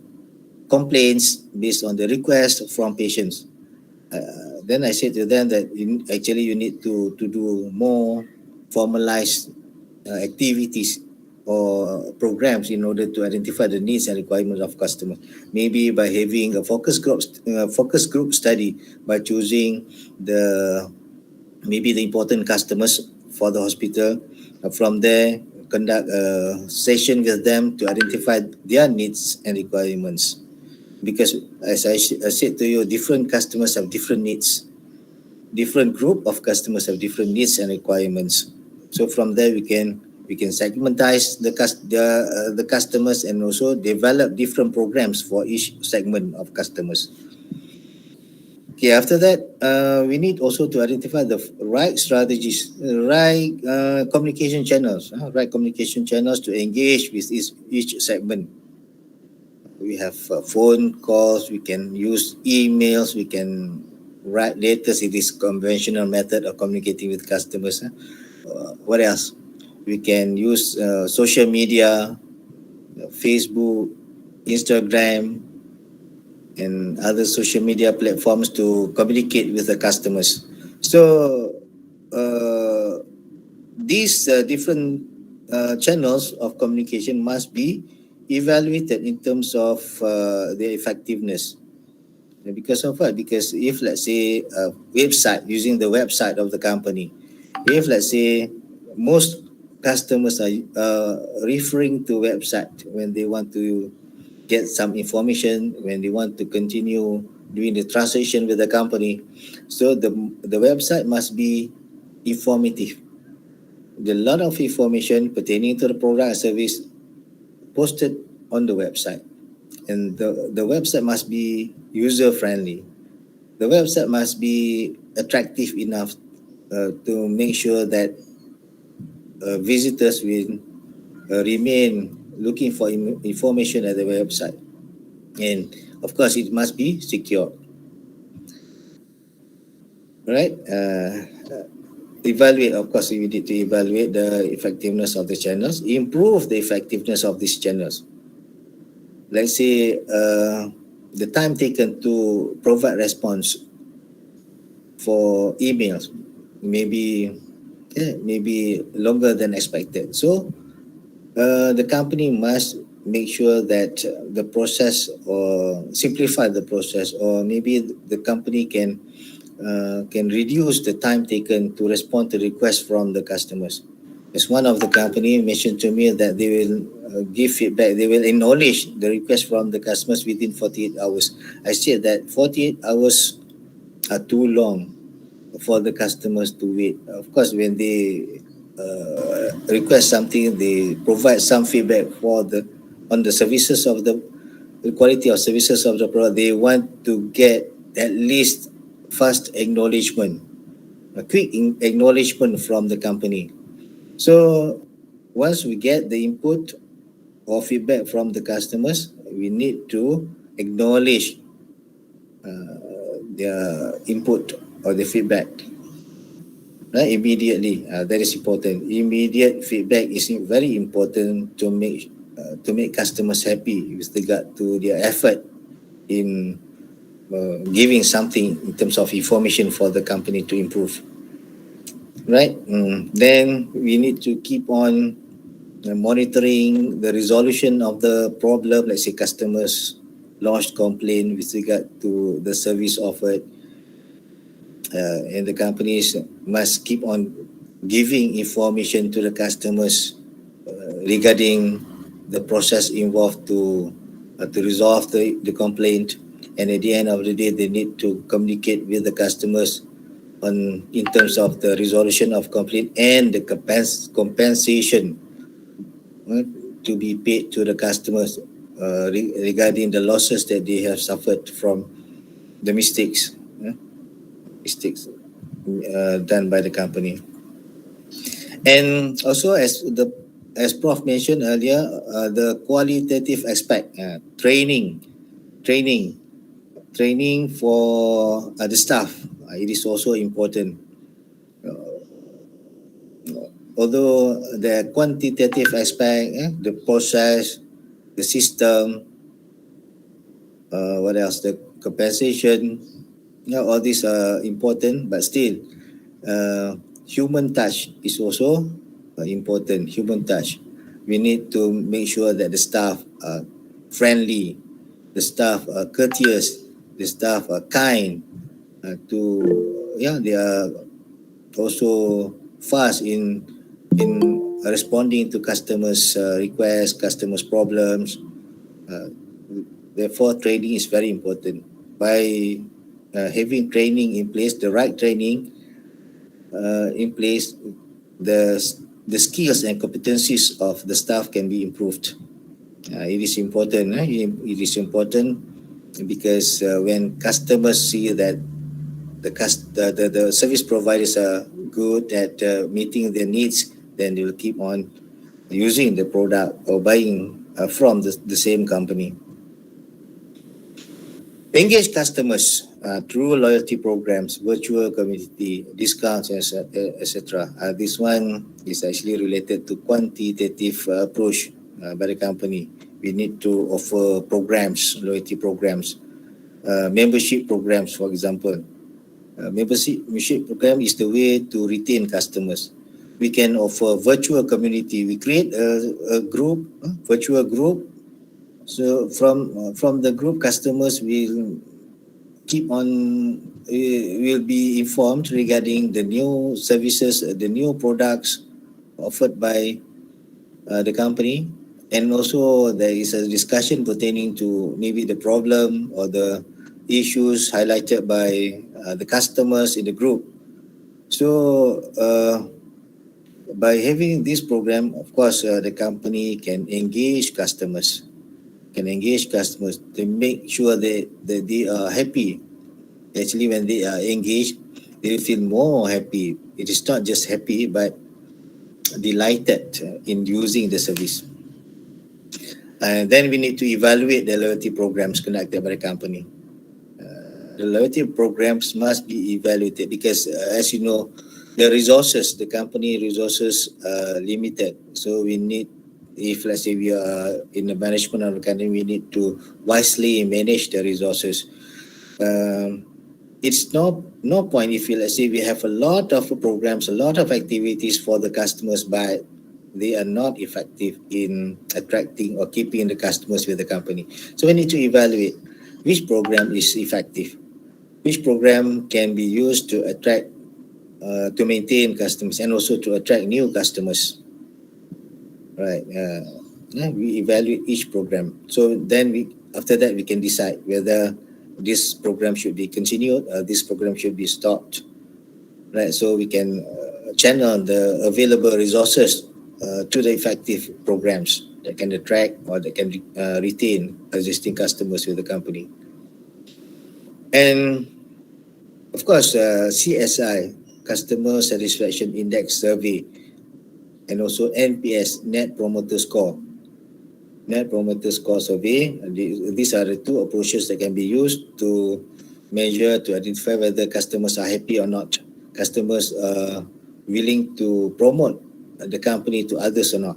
complaints, based on the request from patients. Then I said to them that actually you need to do more formalized activities or programs in order to identify the needs and requirements of customers. Maybe by having a focus group study, by choosing the maybe the important customers for the hospital. From there, conduct a session with them to identify their needs and requirements. Because as I said to you, different customers have different needs. Different group of customers have different needs and requirements. So from there we can segmentize the customers and also develop different programs for each segment of customers. Okay, after that, we need also to identify the right strategies, right communication channels to engage with each segment. We have phone calls, we can use emails, we can write letters. It is conventional method of communicating with customers. What else? We can use social media, Facebook, Instagram, and other social media platforms to communicate with the customers. So these different channels of communication must be evaluated in terms of their effectiveness. Because of what? Because if let's say a website, using the website of the company, if let's say most customers are referring to website when they want to get some information, when they want to continue doing the transaction with the company, so the website must be informative. There are a lot of information pertaining to the product and service posted on the website, and the website must be user friendly. The website must be attractive enough to make sure that visitors will remain looking for information at the website. And of course, it must be secure. Right? Evaluate, of course, we need to evaluate the effectiveness of the channels, improve the effectiveness of these channels. Let's say the time taken to provide response for emails maybe longer than expected. So the company must make sure that the process, or simplify the process, or maybe the company can reduce the time taken to respond to requests from the customers. As one of the company mentioned to me that they will give feedback, they will acknowledge the request from the customers within 48 hours. I said that 48 hours are too long for the customers to wait. Of course, when they request something, they provide some feedback on the services of the quality of services of the product. They want to get at least fast acknowledgement, a quick acknowledgement from the company. So once we get the input or feedback from the customers, we need to acknowledge their input or the feedback immediately. That is important. Immediate feedback is very important to make customers happy with regard to their effort in giving something in terms of information for the company to improve. Right? Then we need to keep on monitoring the resolution of the problem. Let's say customers lodged complaint with regard to the service offered, and the companies must keep on giving information to the customers regarding the process involved to resolve the complaint. And at the end of the day, they need to communicate with the customers in terms of the resolution of complaint and the compensation to be paid to the customers regarding the losses that they have suffered from the mistakes done by the company. And also, as the as Prof mentioned earlier, the qualitative aspect, training for the staff. It is also important. Although the quantitative aspect, the process, the system, what else? The compensation, all these are important, but still, human touch is also important. Human touch. We need to make sure that the staff are friendly, the staff are courteous, the staff are kind. They are also fast in responding to customers' requests, customers' problems. Therefore, training is very important. By having training in place, the right training in place, the skills and competencies of the staff can be improved. It is important. It is important because when customers see that the service providers are good at meeting their needs, then they will keep on using the product or buying from the same company. Engage customers through loyalty programs, virtual community discounts, etc. This one is actually related to quantitative approach by the company. We need to offer programs, loyalty programs, membership programs, for example. Membership program is the way to retain customers. We can offer virtual community. We create a group, virtual group. So from the group, customers will will be informed regarding the new services, the new products offered by the company, and also there is a discussion pertaining to maybe the problem or the issues highlighted by the customers in the group. So by having this program, of course, the company can engage customers to make sure that they are happy. Actually, when they are engaged, they feel more happy. It is not just happy, but delighted in using the service. And then we need to evaluate the loyalty programs conducted by the company. The loyalty programs must be evaluated because, as you know, the company resources are limited. So we need, if let's say we are in the management of the company, we need to wisely manage the resources. It's no point if let's say we have a lot of programs, a lot of activities for the customers, but they are not effective in attracting or keeping the customers with the company. So we need to evaluate which program is effective, which program can be used to attract, to maintain customers, and also to attract new customers. Right. We evaluate each program. So then after that we can decide whether this program should be continued or this program should be stopped. Right. So we can channel the available resources to the effective programs that can attract or that can retain existing customers with the company. And of course, CSI, Customer Satisfaction Index Survey, and also NPS, Net Promoter Score survey. These are the two approaches that can be used to measure, to identify whether customers are happy or not. Customers are willing to promote the company to others or not.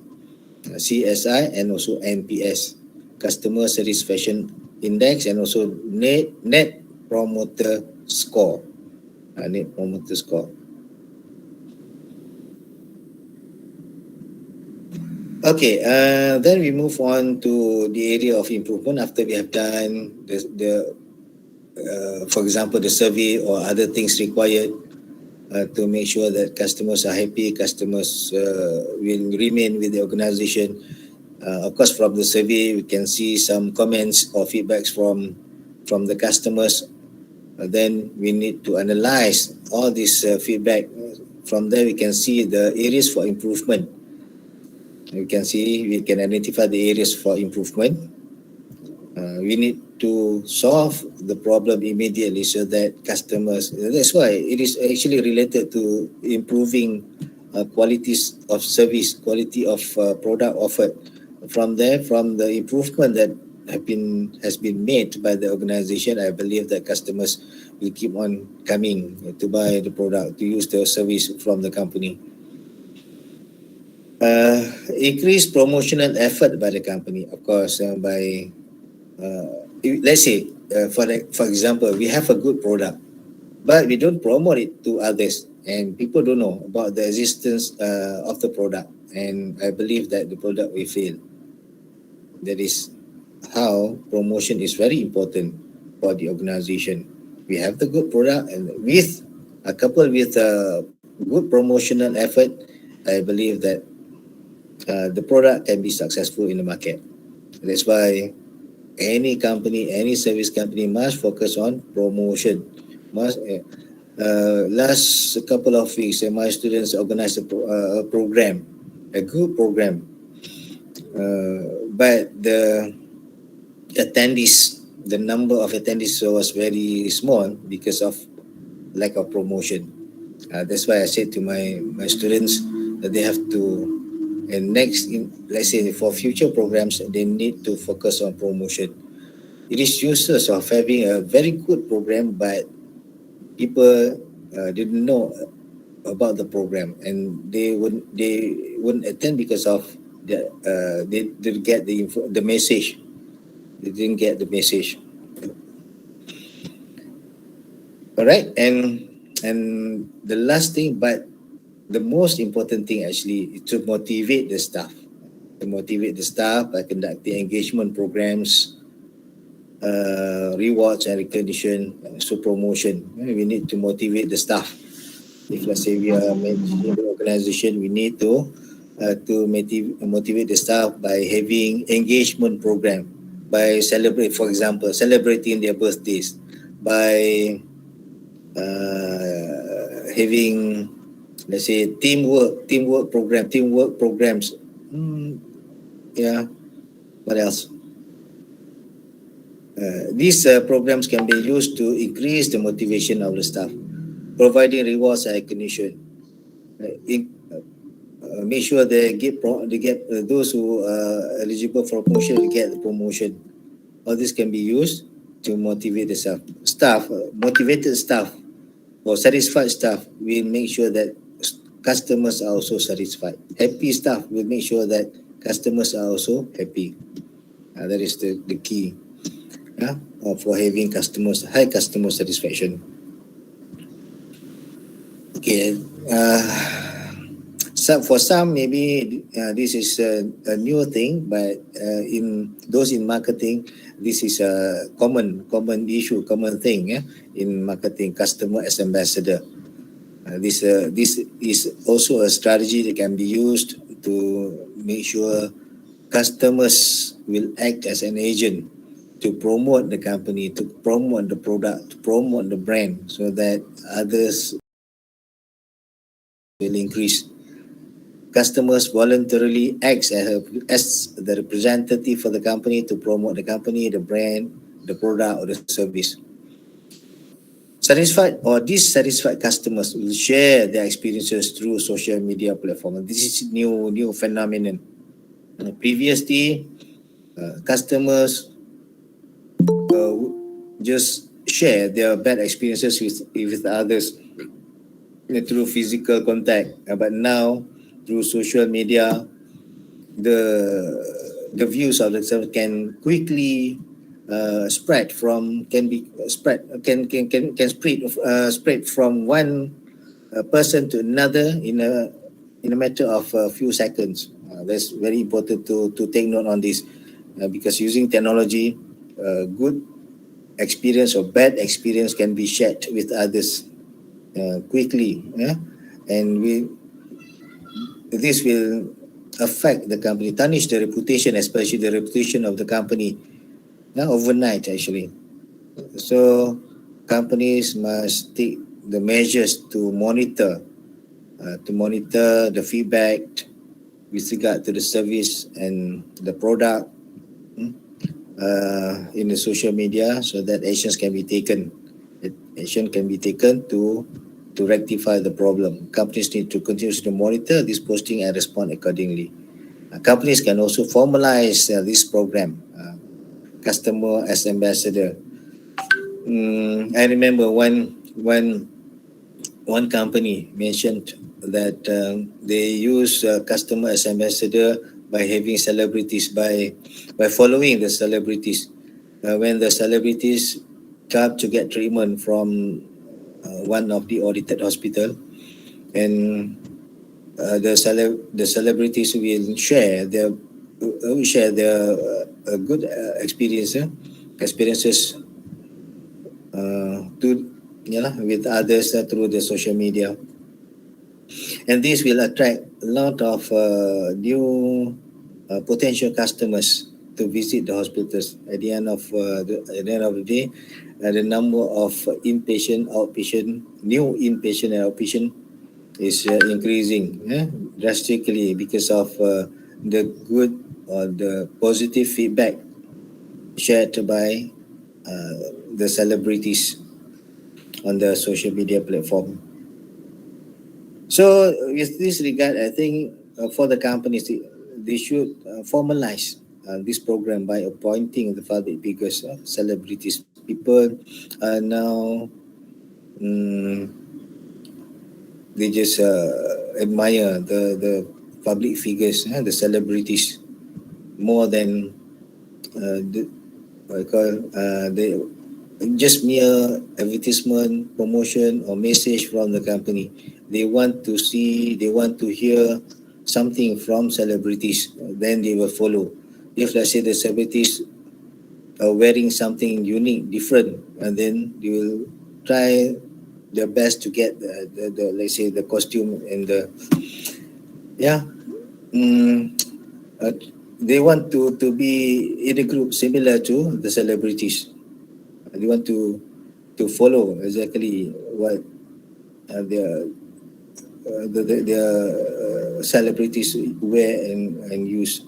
CSI and also NPS, Customer Satisfaction Index, and also Net Promoter Score. Net Promoter Score. Okay, then we move on to the area of improvement after we have done for example, the survey or other things required to make sure that customers are happy, customers will remain with the organization. Of course, from the survey, we can see some comments or feedbacks from the customers. Then we need to analyze all this feedback. From there, we can see the areas for improvement. We can identify the areas for improvement. We need to solve the problem immediately so that customers, that's why it is actually related to improving qualities of service, quality of product offered. From there, from the improvement that has been made by the organization, I believe that customers will keep on coming to buy the product, to use the service from the company. Increase promotional effort by the company, of course, by let's say, for example, we have a good product, but we don't promote it to others, and people don't know about the existence of the product, and I believe that the product will fail. That is how promotion is very important for the organization. We have the good product, and with coupled with good promotional effort, I believe that the product can be successful in the market. That's why any company, any service company must focus on promotion. Last couple of weeks, my students organized a program, a good program, but the attendees, the number of attendees was very small because of lack of promotion. That's why I said to my students that they have to, and next, let's say for future programs, they need to focus on promotion. It is useless of having a very good program, but people didn't know about the program, and they wouldn't attend because of they didn't get the message. They didn't get the message. All right, and the last thing, but the most important thing actually, is to motivate the staff. To motivate the staff by conducting engagement programs, rewards and recognition, so promotion. We need to motivate the staff. If let's say we are managing the organization, we need to motivate the staff by having engagement program, by for example, celebrating their birthdays, by having, let's say, teamwork programs. Yeah. What else? These programs can be used to increase the motivation of the staff, providing rewards and recognition. Make sure they get those who are eligible for promotion will get the promotion. All this can be used to motivate the staff. Motivated staff or satisfied staff will make sure that customers are also satisfied. Happy staff will make sure that customers are also happy. That is the key for having high customer satisfaction. Okay. For some, maybe this is a new thing, but in those in marketing, this is a common issue, common thing in marketing. Customer as ambassador. This is also a strategy that can be used to make sure customers will act as an agent to promote the company, to promote the product, to promote the brand, so that others will increase. Customers voluntarily act as the representative for the company to promote the company, the brand, the product, or the service. Satisfied or dissatisfied customers will share their experiences through social media platforms. This is new phenomenon. Previously, customers just share their bad experiences with others through physical contact, but now through social media, the views of the service can quickly spread from from one person to another in a matter of a few seconds. That's very important to take note on this, because using technology, good experience or bad experience can be shared with others quickly, and this will affect the company, tarnish the reputation, especially the reputation of the company, overnight actually. So companies must take the measures to monitor the feedback with regard to the service and the product in the social media, so that action can be taken to to rectify the problem. Companies need to continuously monitor this posting and respond accordingly. Companies can also formalize this program, customer as ambassador. I remember one company mentioned that they use customer as ambassador by having celebrities, by following the celebrities. When the celebrities come to get treatment from one of the audited hospital, and the celebrities will share their good experiences to with others through the social media, and this will attract a lot of new potential customers to visit the hospitals. At the end of the day, the number of inpatient, outpatient, new inpatient and outpatient is increasing drastically because of the good or the positive feedback shared by the celebrities on the social media platform. So with this regard, I think for the companies, they should formalize this program by appointing the public figures, celebrities. People are now they just admire the public figures, the celebrities, more than the what I call the just mere advertisement, promotion, or message from the company. They want to see, they want to hear something from celebrities, then they will follow. If let's say the celebrities are wearing something unique, different, and then they will try their best to get the let's say the costume and the they want to be in a group similar to the celebrities. They want to follow exactly what their celebrities wear and use.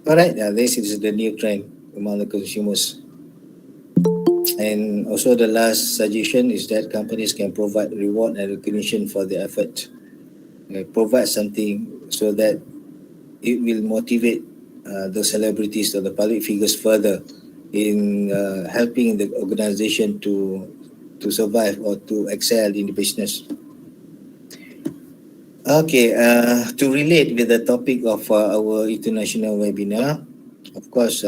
All right, this is the new trend among the consumers. And also the last suggestion is that companies can provide reward and recognition for their effort. Provide something so that it will motivate the celebrities or the public figures further in helping the organization to survive or to excel in the business. Okay, to relate with the topic of our international webinar, of course,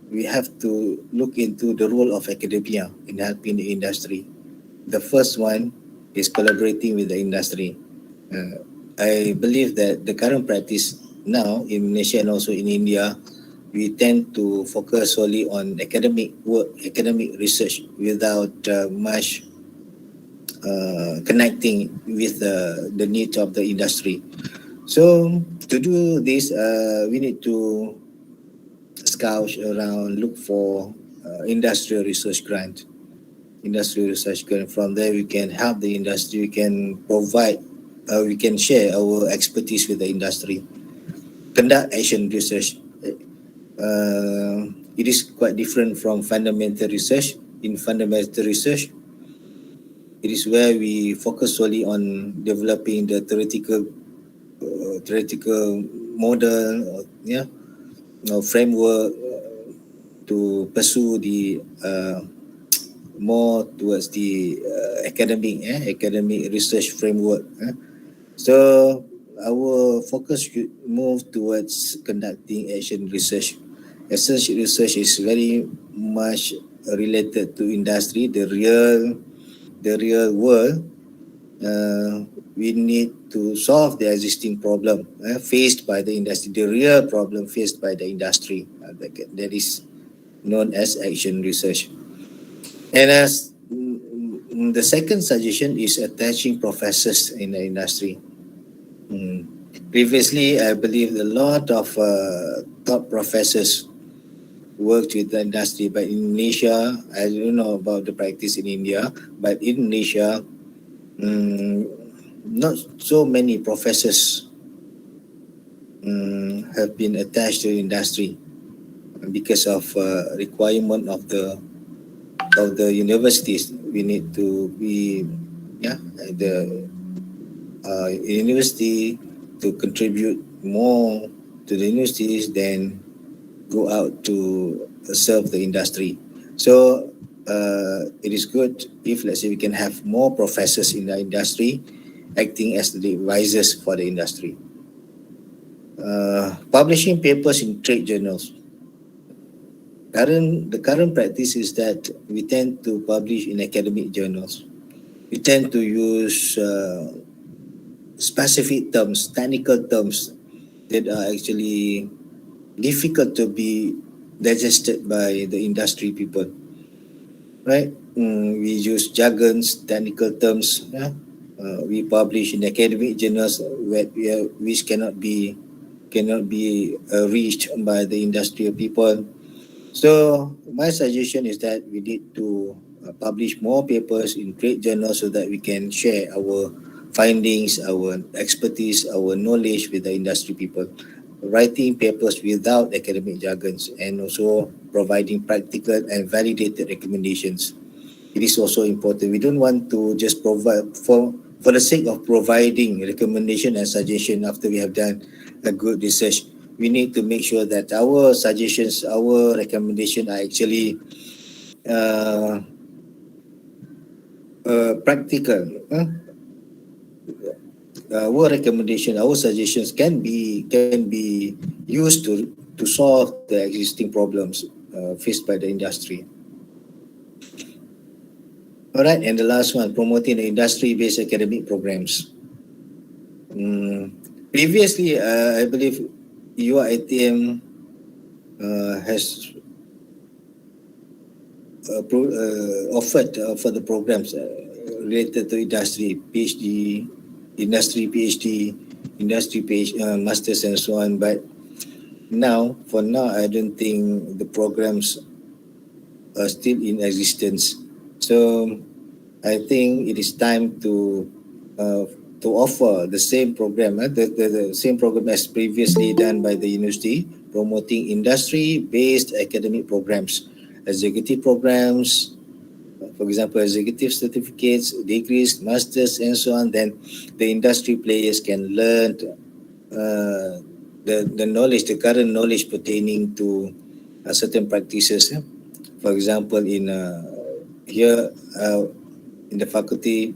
we have to look into the role of academia in helping the industry. The first one is collaborating with the industry. I believe that the current practice now in Malaysia and also in India, we tend to focus solely on academic work, academic research without much connecting with the needs of the industry. So to do this, we need to scout around, look for industrial research grant. From there, we can help the industry. We can provide, we can share our expertise with the industry. Conduct action research. It is quite different from fundamental research. In fundamental research, it is where we focus solely on developing the theoretical model, or framework to pursue the more towards the academic research framework. So our focus should move towards conducting action research. Research is very much related to industry, the real world. We need to solve the existing problem faced by the industry, the real problem faced by the industry. That is known as action research. And as the second suggestion is attaching professors in the industry. Previously, I believe a lot of top professors worked with the industry, but in Indonesia, I don't know about the practice in India, but in Indonesia, not so many professors have been attached to the industry because of requirement of the universities. We need to be yeah, the university to contribute more to the universities than go out to serve the industry. So it is good if, let's say, we can have more professors in the industry acting as the advisors for the industry. Publishing papers in trade journals. The current practice is that we tend to publish in academic journals. We tend to use specific terms, technical terms that are actually difficult to be digested by the industry people, right? We use jargons, technical terms. Yeah? We publish in academic journals which cannot be reached by the industrial people. So my suggestion is that we need to publish more papers in trade journals so that we can share our findings, our expertise, our knowledge with the industry people. Writing papers without academic jargons and also providing practical and validated recommendations. It is also important. We don't want to just provide for the sake of providing recommendation and suggestion after we have done a good research. We need to make sure that our suggestions, our recommendation are actually uh, practical. Our recommendation, our suggestions can be used to solve the existing problems faced by the industry. All right, and the last one, promoting the industry-based academic programs. Previously, I believe UiTM has offered for the programs related to industry, PhD, industry PhD, industry PhD, masters and so on. But for now, I don't think the programs are still in existence. So I think it is time to offer the same program, the same program as previously done by the university, promoting industry-based academic programs, executive programs, for example, executive certificates, degrees, masters, and so on. Then the industry players can learn the knowledge, the current knowledge pertaining to certain practices. For example, here in the faculty,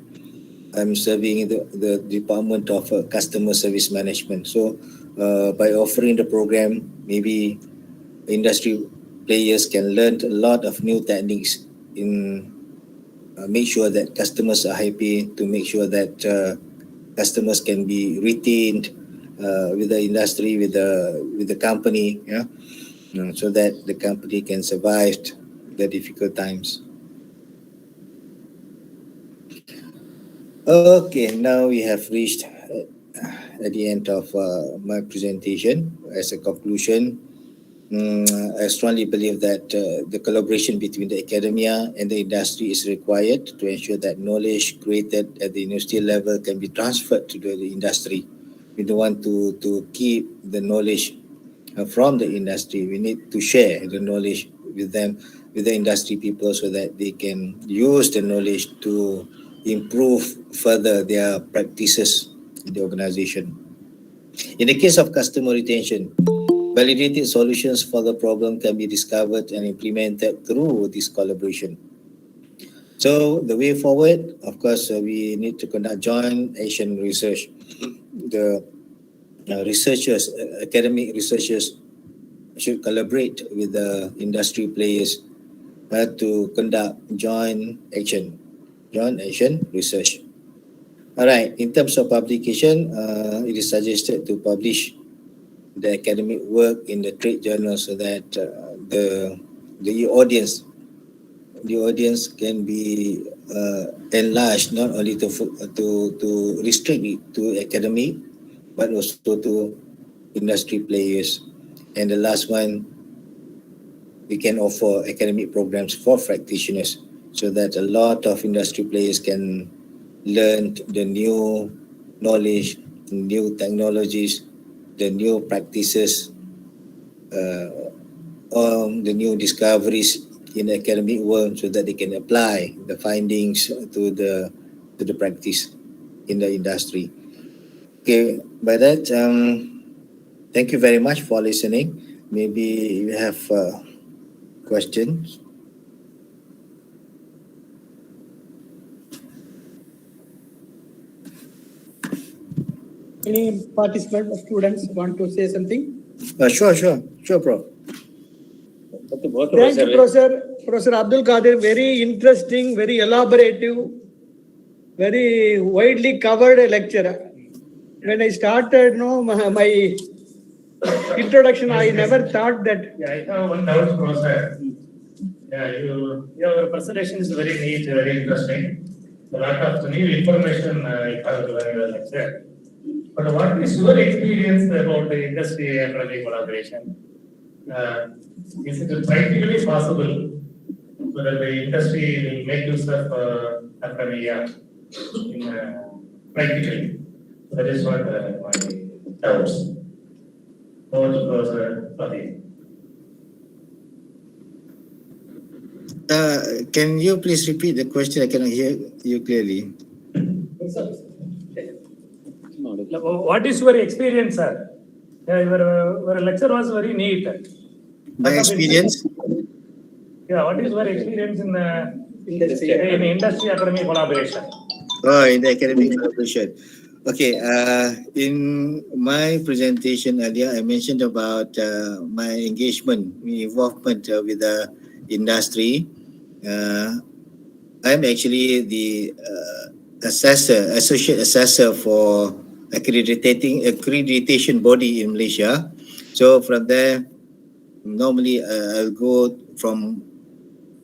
I'm serving the Department of Customer Service Management. So by offering the program, maybe industry players can learn a lot of new techniques in make sure that customers are happy, to make sure that customers can be retained with the industry, with the company, so that the company can survive the difficult times. Okay, now we have reached at the end of my presentation. As a conclusion, I strongly believe that the collaboration between the academia and the industry is required to ensure that knowledge created at the university level can be transferred to the industry. We don't want to keep the knowledge from the industry. We need to share the knowledge with them, with the industry people, so that they can use the knowledge to improve further their practices in the organization. In the case of customer retention, validated solutions for the problem can be discovered and implemented through this collaboration. So the way forward, of course, we need to conduct joint action research. The researchers, academic researchers, should collaborate with the industry players to conduct joint action research. All right. In terms of publication, it is suggested to publish the academic work in the trade journal so that the audience can be enlarged, not only to restrict it to academic, but also to industry players. And the last one, we can offer academic programs for practitioners so that a lot of industry players can learn the new knowledge, new technologies, the new practices, the new discoveries in the academic world, so that they can apply the findings to to the practice in the industry. Okay, by that, thank you very much for listening. Maybe you have questions. Any participant or students want to say something? Sure, Prof. Thank you, Professor. Professor Abdul Qadir, very interesting, very elaborative, very widely covered lecture. When I started, my introduction, I never thought that. Yeah, I have one doubt, Professor. Yeah, your presentation is very neat, very interesting. A lot of new information I have learned your lecture. But what is your experience about the industry academic collaboration? Is it practically possible whether the industry will make use of academia practically? That is what my doubts. Over to Professor Pradeep. Can you please repeat the question? I cannot hear you clearly. What is your experience, sir? Your lecture was very neat. My experience? Yeah, what is your experience in industry academic collaboration? Oh, in the academic collaboration. Okay, in my presentation earlier, I mentioned about my involvement with the industry. I'm actually the associate assessor for accreditation body in Malaysia. So from there, normally I'll go from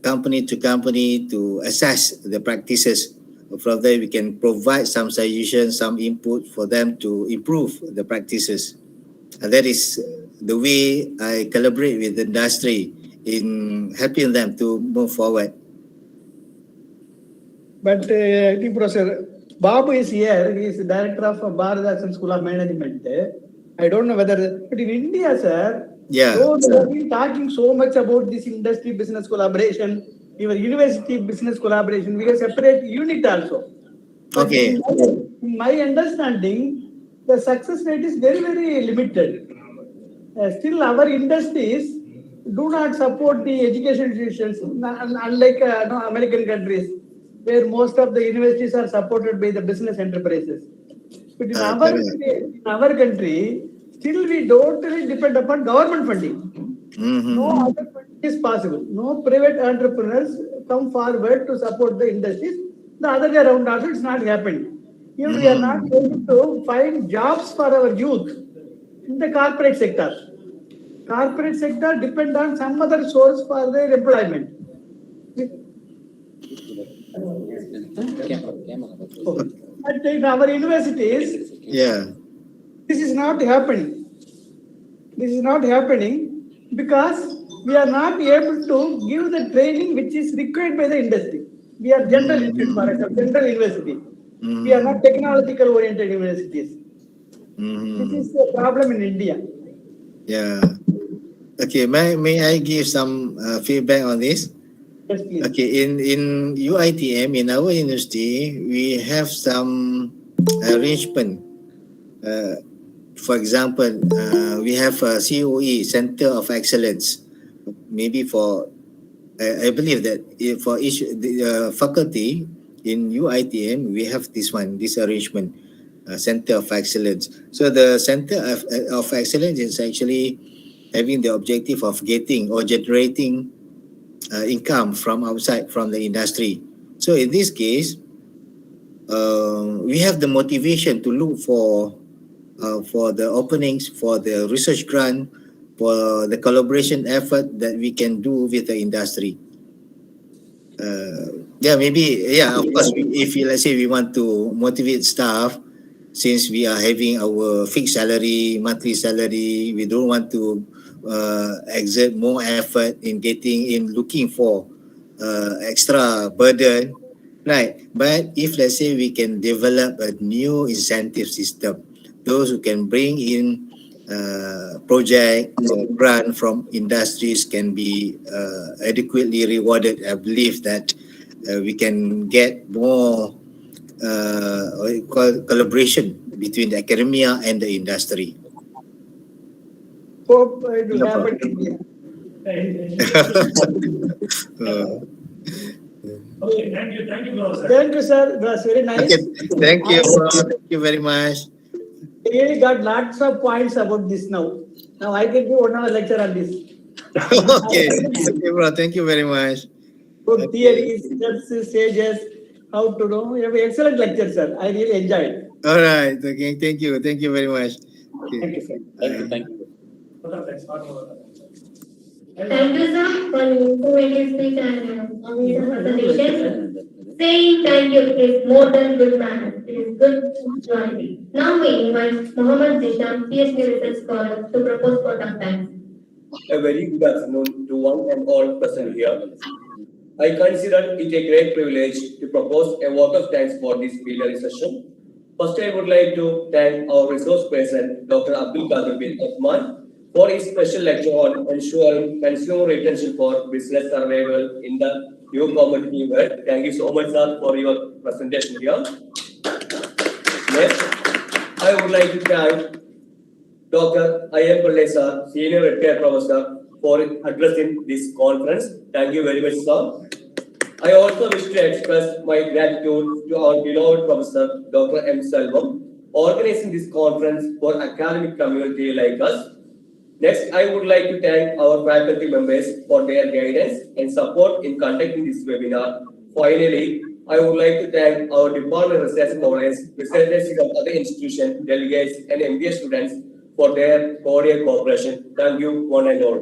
company to company to assess the practices. From there, we can provide some suggestions, some input for them to improve the practices. And that is the way I collaborate with the industry in helping them to move forward. But I think Professor Babu is here. He is the director of Bharathasan School of Management. I don't know whether, but in India, sir, Yeah. so we have been talking so much about this industry business collaboration, even university business collaboration. We have separate unit also. But Okay. in my understanding, the success rate is very, very limited. Still, our industries do not support the education institutions, unlike American countries, where most of the universities are supported by the business enterprises. But in our country, still we totally depend upon government funding. No other funding is possible. No private entrepreneurs come forward to support the industries. The other way around also, it's not happening. Even we are not able to find jobs for our youth in the corporate sector. Corporate sector depend on some other source for their employment. But in our universities, this is not happening. This is not happening because we are not able to give the training which is required by the industry. We are general institute, for example, general university. We are not technological oriented universities. This is a problem in India. Yeah. Okay, may I give some feedback on this? Yes, please. Okay, in UITM, in our university, we have some arrangement. For example, we have a COE, Center of Excellence. Maybe for, I believe that for each faculty in UITM, we have this arrangement, Center of Excellence. So the Center of Excellence is actually having the objective of getting or generating income from outside, from the industry. So in this case, we have the motivation to look for the openings, for the research grant, for the collaboration effort that we can do with the industry. Of course, if let's say we want to motivate staff, since we are having our fixed salary, monthly salary, we don't want to exert more effort in looking for extra burden, right? But if let's say we can develop a new incentive system, those who can bring in project or grant from industries can be adequately rewarded. I believe that we can get more what you call collaboration between the academia and the industry. Hope it will No happen. Okay, thank you, Professor. Thank you, sir. It was very nice. Okay, thank you. Thank you very much. I really got lots of points about this now. Now I can give 1 hour lecture on this. Okay, okay, bro. Thank you very much. Good theories, steps, stages, how to do. You have an excellent lecture, sir. I really enjoyed. All right. Okay, thank you. Thank you very much. Okay. Thank you, sir. Thank you. Thank you, sir, for your informative speech and amazing presentation. Saying thank you is more than good manners. It is good loyalty. Now we invite Mohammed Zisham, PhD research scholar, to propose for Dr.M. A very good afternoon to one and all present here. I consider it a great privilege to propose a vote of thanks for this plenary session. First, I would like to thank our resource person, Dr. Abdul Qadir bin Uthman, for his special lecture on ensuring consumer retention for business survival in the new commodity world. Thank you so much, sir, for your presentation here. Next, I would like to thank Dr. I.M. Pillai, sir, Senior Retired Professor, for addressing this conference. Thank you very much, sir. I also wish to express my gratitude to our beloved Professor, Dr.M.Selvam, organizing this conference for academic community like us. Next, I would like to thank our faculty members for their guidance and support in conducting this webinar. Finally, I would like to thank our department research scholars, researchers from other institutions, delegates, and MBA students for their cordial cooperation. Thank you, one and all.